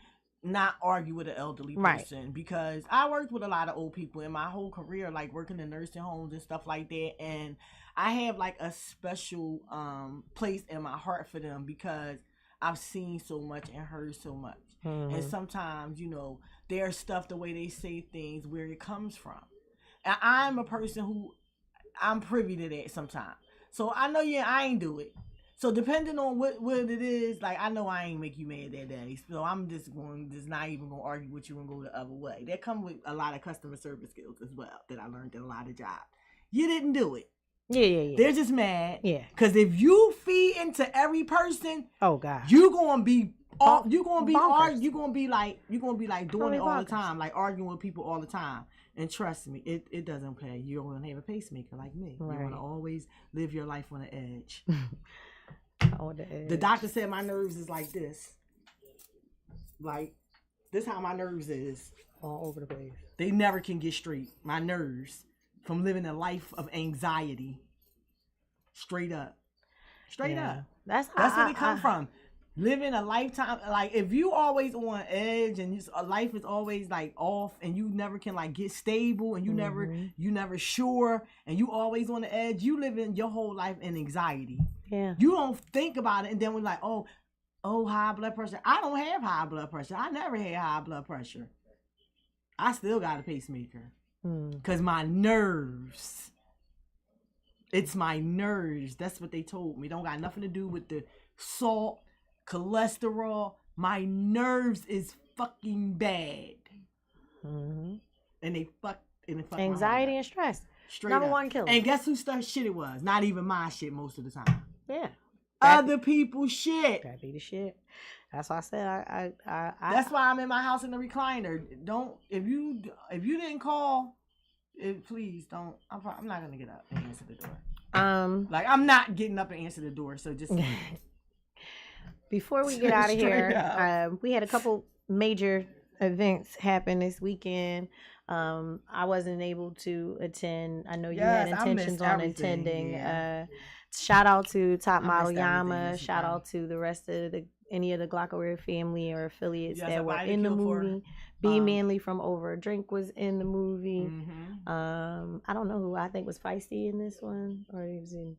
not argue with an elderly person, because I worked with a lot of old people in my whole career, like working in nursing homes and stuff like that, and I have like a special place in my heart for them, because I've seen so much and heard so much. And sometimes, you know, there's stuff, the way they say things, where it comes from, and I'm a person who I'm privy to that sometimes. So I know I ain't do it. So depending on what it is, like, I know I ain't make you mad that day. So I'm just not even going to argue with you and go the other way. That come with a lot of customer service skills as well that I learned in a lot of jobs. You didn't do it. Yeah. They're just mad. Yeah. Because if you feed into every person, oh God, you're going to be like doing it all the time, like arguing with people all the time. And trust me, it doesn't pay. You're going to have a pacemaker like me. Right. You're going to always live your life on the edge. The doctor said my nerves is like this. Like, this how my nerves is. All over the place. They never can get straight. My nerves, from living a life of anxiety. Straight up. That's where they come from. Living a lifetime, like, if you always on edge and life is always like off, and you never can like get stable, and you never sure, and you always on the edge, you live in your whole life in anxiety. Yeah. You don't think about it, and then we're like, oh, high blood pressure. I don't have high blood pressure. I never had high blood pressure. I still got a pacemaker. Because my nerves. It's my nerves. That's what they told me. Don't got nothing to do with the salt, cholesterol. My nerves is fucking bad. And they fuck anxiety and stress. Straight Number up. One killer. And guess whose shit it was? Not even my shit most of the time. Yeah. Other people's shit. That be the shit. That's why I said I that's why I'm in my house in the recliner. Don't, if you didn't call, please don't. I'm not gonna get up and answer the door. Like, I'm not getting up and answer the door. So just before we get out of here, we had a couple major events happen this weekend. I wasn't able to attend. I know you had intentions on attending. Yeah. Shout out to Top Model Yama. Shout out to the rest of any of the Glockawear family or affiliates that were in the movie. B Manley from Over a Drink was in the movie. I don't know who I think was Feisty in this one, or he was in.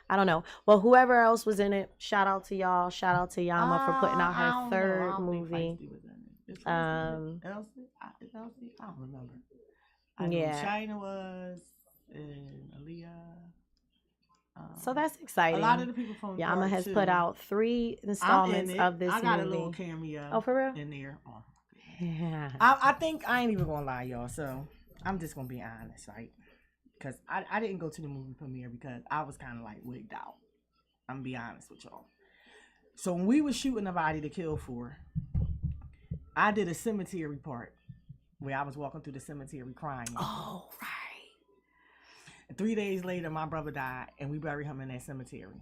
I don't know. Well, whoever else was in it, shout out to y'all. Shout out to Yama for putting out her third movie. Elsie? I don't remember. I know China was, and Aaliyah. So that's exciting. A lot of the people from Yama has put out 3 installments of this movie. I got a little cameo. Oh, for real? In there. Oh, yeah. I think I ain't even gonna lie, y'all. So I'm just gonna be honest, right? Because I didn't go to the movie premiere because I was kind of like wigged out. I'm gonna be honest with y'all. So when we were shooting A Body to Kill For, I did a cemetery part where I was walking through the cemetery crying. Oh, right. 3 days later, my brother died, and we buried him in that cemetery.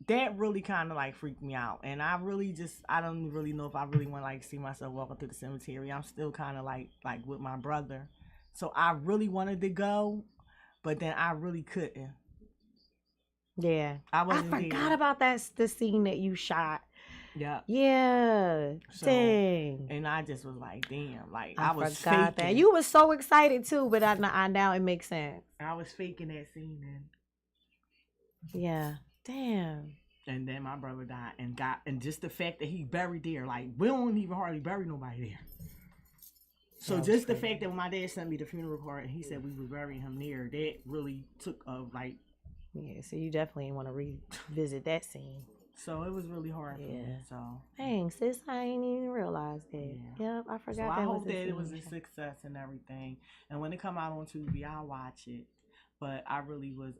that really kind of like freaked me out. And I don't really know if I really want to like see myself walking through the cemetery. I'm still kind of like with my brother. So I really wanted to go, but then I really couldn't. Yeah. I forgot about the scene that you shot. Yeah. Yeah. So, dang. And I just was like, damn. Like, I was faking that. You was so excited too, but I now it makes sense. I was faking that scene then. Yeah. Damn. And then my brother died and just the fact that he buried there, like, we don't even hardly bury nobody there. So just the fact that when my dad sent me the funeral card and he said we would bury him there, that really took like. Yeah, so you definitely want to revisit that scene. So it was really hard for me. So thanks, sis. I ain't even realized that. Yeah. Yep, I forgot. So I hope that it was a success and everything. And when it come out on Tubi, I'll watch it. But I really was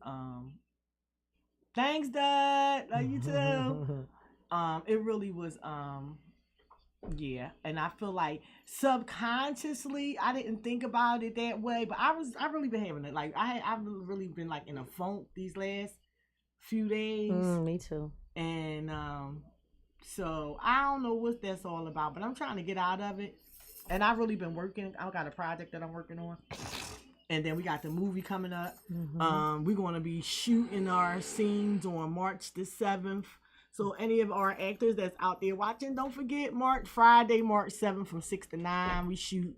thanks, Dad. Love you too. It really was yeah, and I feel like subconsciously I didn't think about it that way, but I really been having it. Like I've really been like in a funk these last few days. Me too. And so I don't know what that's all about, but I'm trying to get out of it. And I've really been working. I got a project that I'm working on. And then we got the movie coming up. Mm-hmm. We're going to be shooting our scenes on March the 7th. So any of our actors that's out there watching, don't forget Friday, March 7th from 6 to 9, we shoot.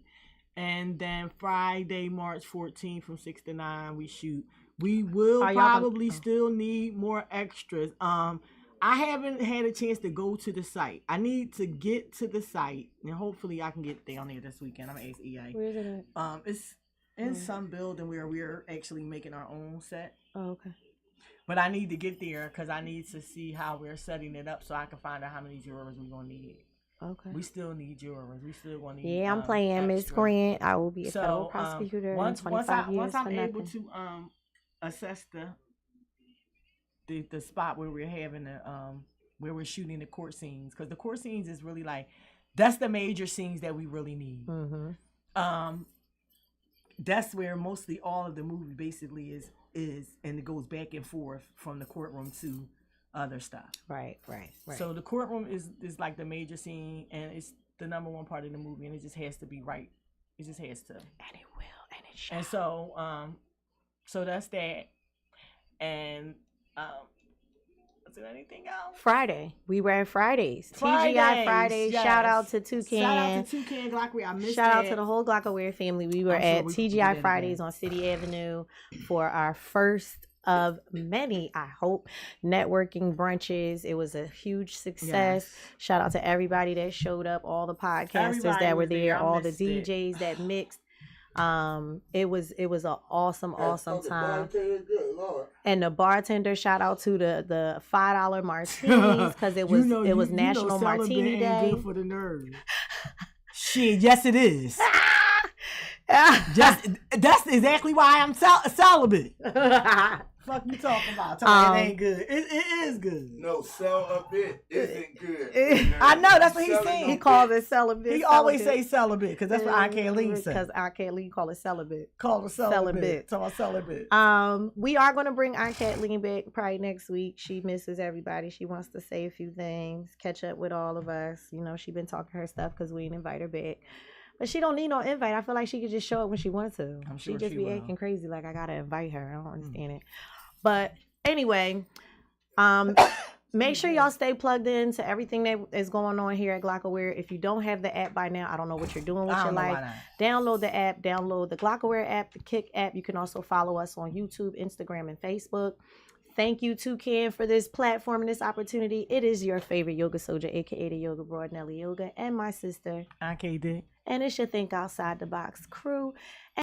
And then Friday, March 14th from 6 to 9, we shoot. We will probably still need more extras. I haven't had a chance to go to the site. I need to get to the site, and hopefully I can get down there this weekend. I'm going to ask EA. Where is it at? It's in some building where we're actually making our own set. Oh, okay. But I need to get there because I need to see how we're setting it up so I can find out how many jurors we're going to need. Okay. We still need jurors. We still want to need I'm playing Miss Grant. I will be a federal prosecutor once in 25 years once I'm for able nothing. to assess the spot where we're having where we're shooting the court scenes, because the court scenes is really like, that's the major scenes that we really need. Mm-hmm. That's where mostly all of the movie basically is, and it goes back and forth from the courtroom to other stuff. Right. So the courtroom is like the major scene, and it's the number one part of the movie, and it just has to be right. It just has to. And it will, and it shall. And so that's that. And was there anything else? Friday. We were at Fridays. TGI Fridays. Yes. Shout out to Toucan. Shout out to Toucan Glockware. I missed Shout out to the whole Glockware family. We were at TGI Fridays on City Avenue for our first of many, I hope, networking brunches. It was a huge success. Yes. Shout out to everybody that showed up, all the podcasters that were there, all the DJs that mixed. It was an awesome time. And the bartender, shout out to the $5 martinis, because it was National Martini Day. Good for the nerves. Shit, yes it is. That's exactly why I'm celibate. Fuck you talking about? It ain't good. It is good. No, celibate isn't good. I know, that's what he's saying. He calls it celibate. He always say celibate because that's what Aunt Kaylin said. Because Aunt Kaylin call it celibate. Call it celibate. Talk about celibate. We are going to bring Aunt Kaylin back probably next week. She misses everybody. She wants to say a few things, catch up with all of us. You know, she been talking her stuff because we didn't invite her back. But she don't need no invite. I feel like she could just show up when she wants to. I'm sure she just be will. acting crazy like I gotta invite her. I don't understand it. But anyway, make sure y'all stay plugged in to everything that is going on here at Glockware. If you don't have the app by now, I don't know what you're doing with your life. Download the app. Download the Glockware app, the Kick app. You can also follow us on YouTube, Instagram, and Facebook. Thank you, Toucan, for this platform and this opportunity. It is your favorite yoga soldier, aka the Yoga Broad, Nelly Yoga, and my sister, Aunt K. Dick. And it's your Think Outside the Box crew.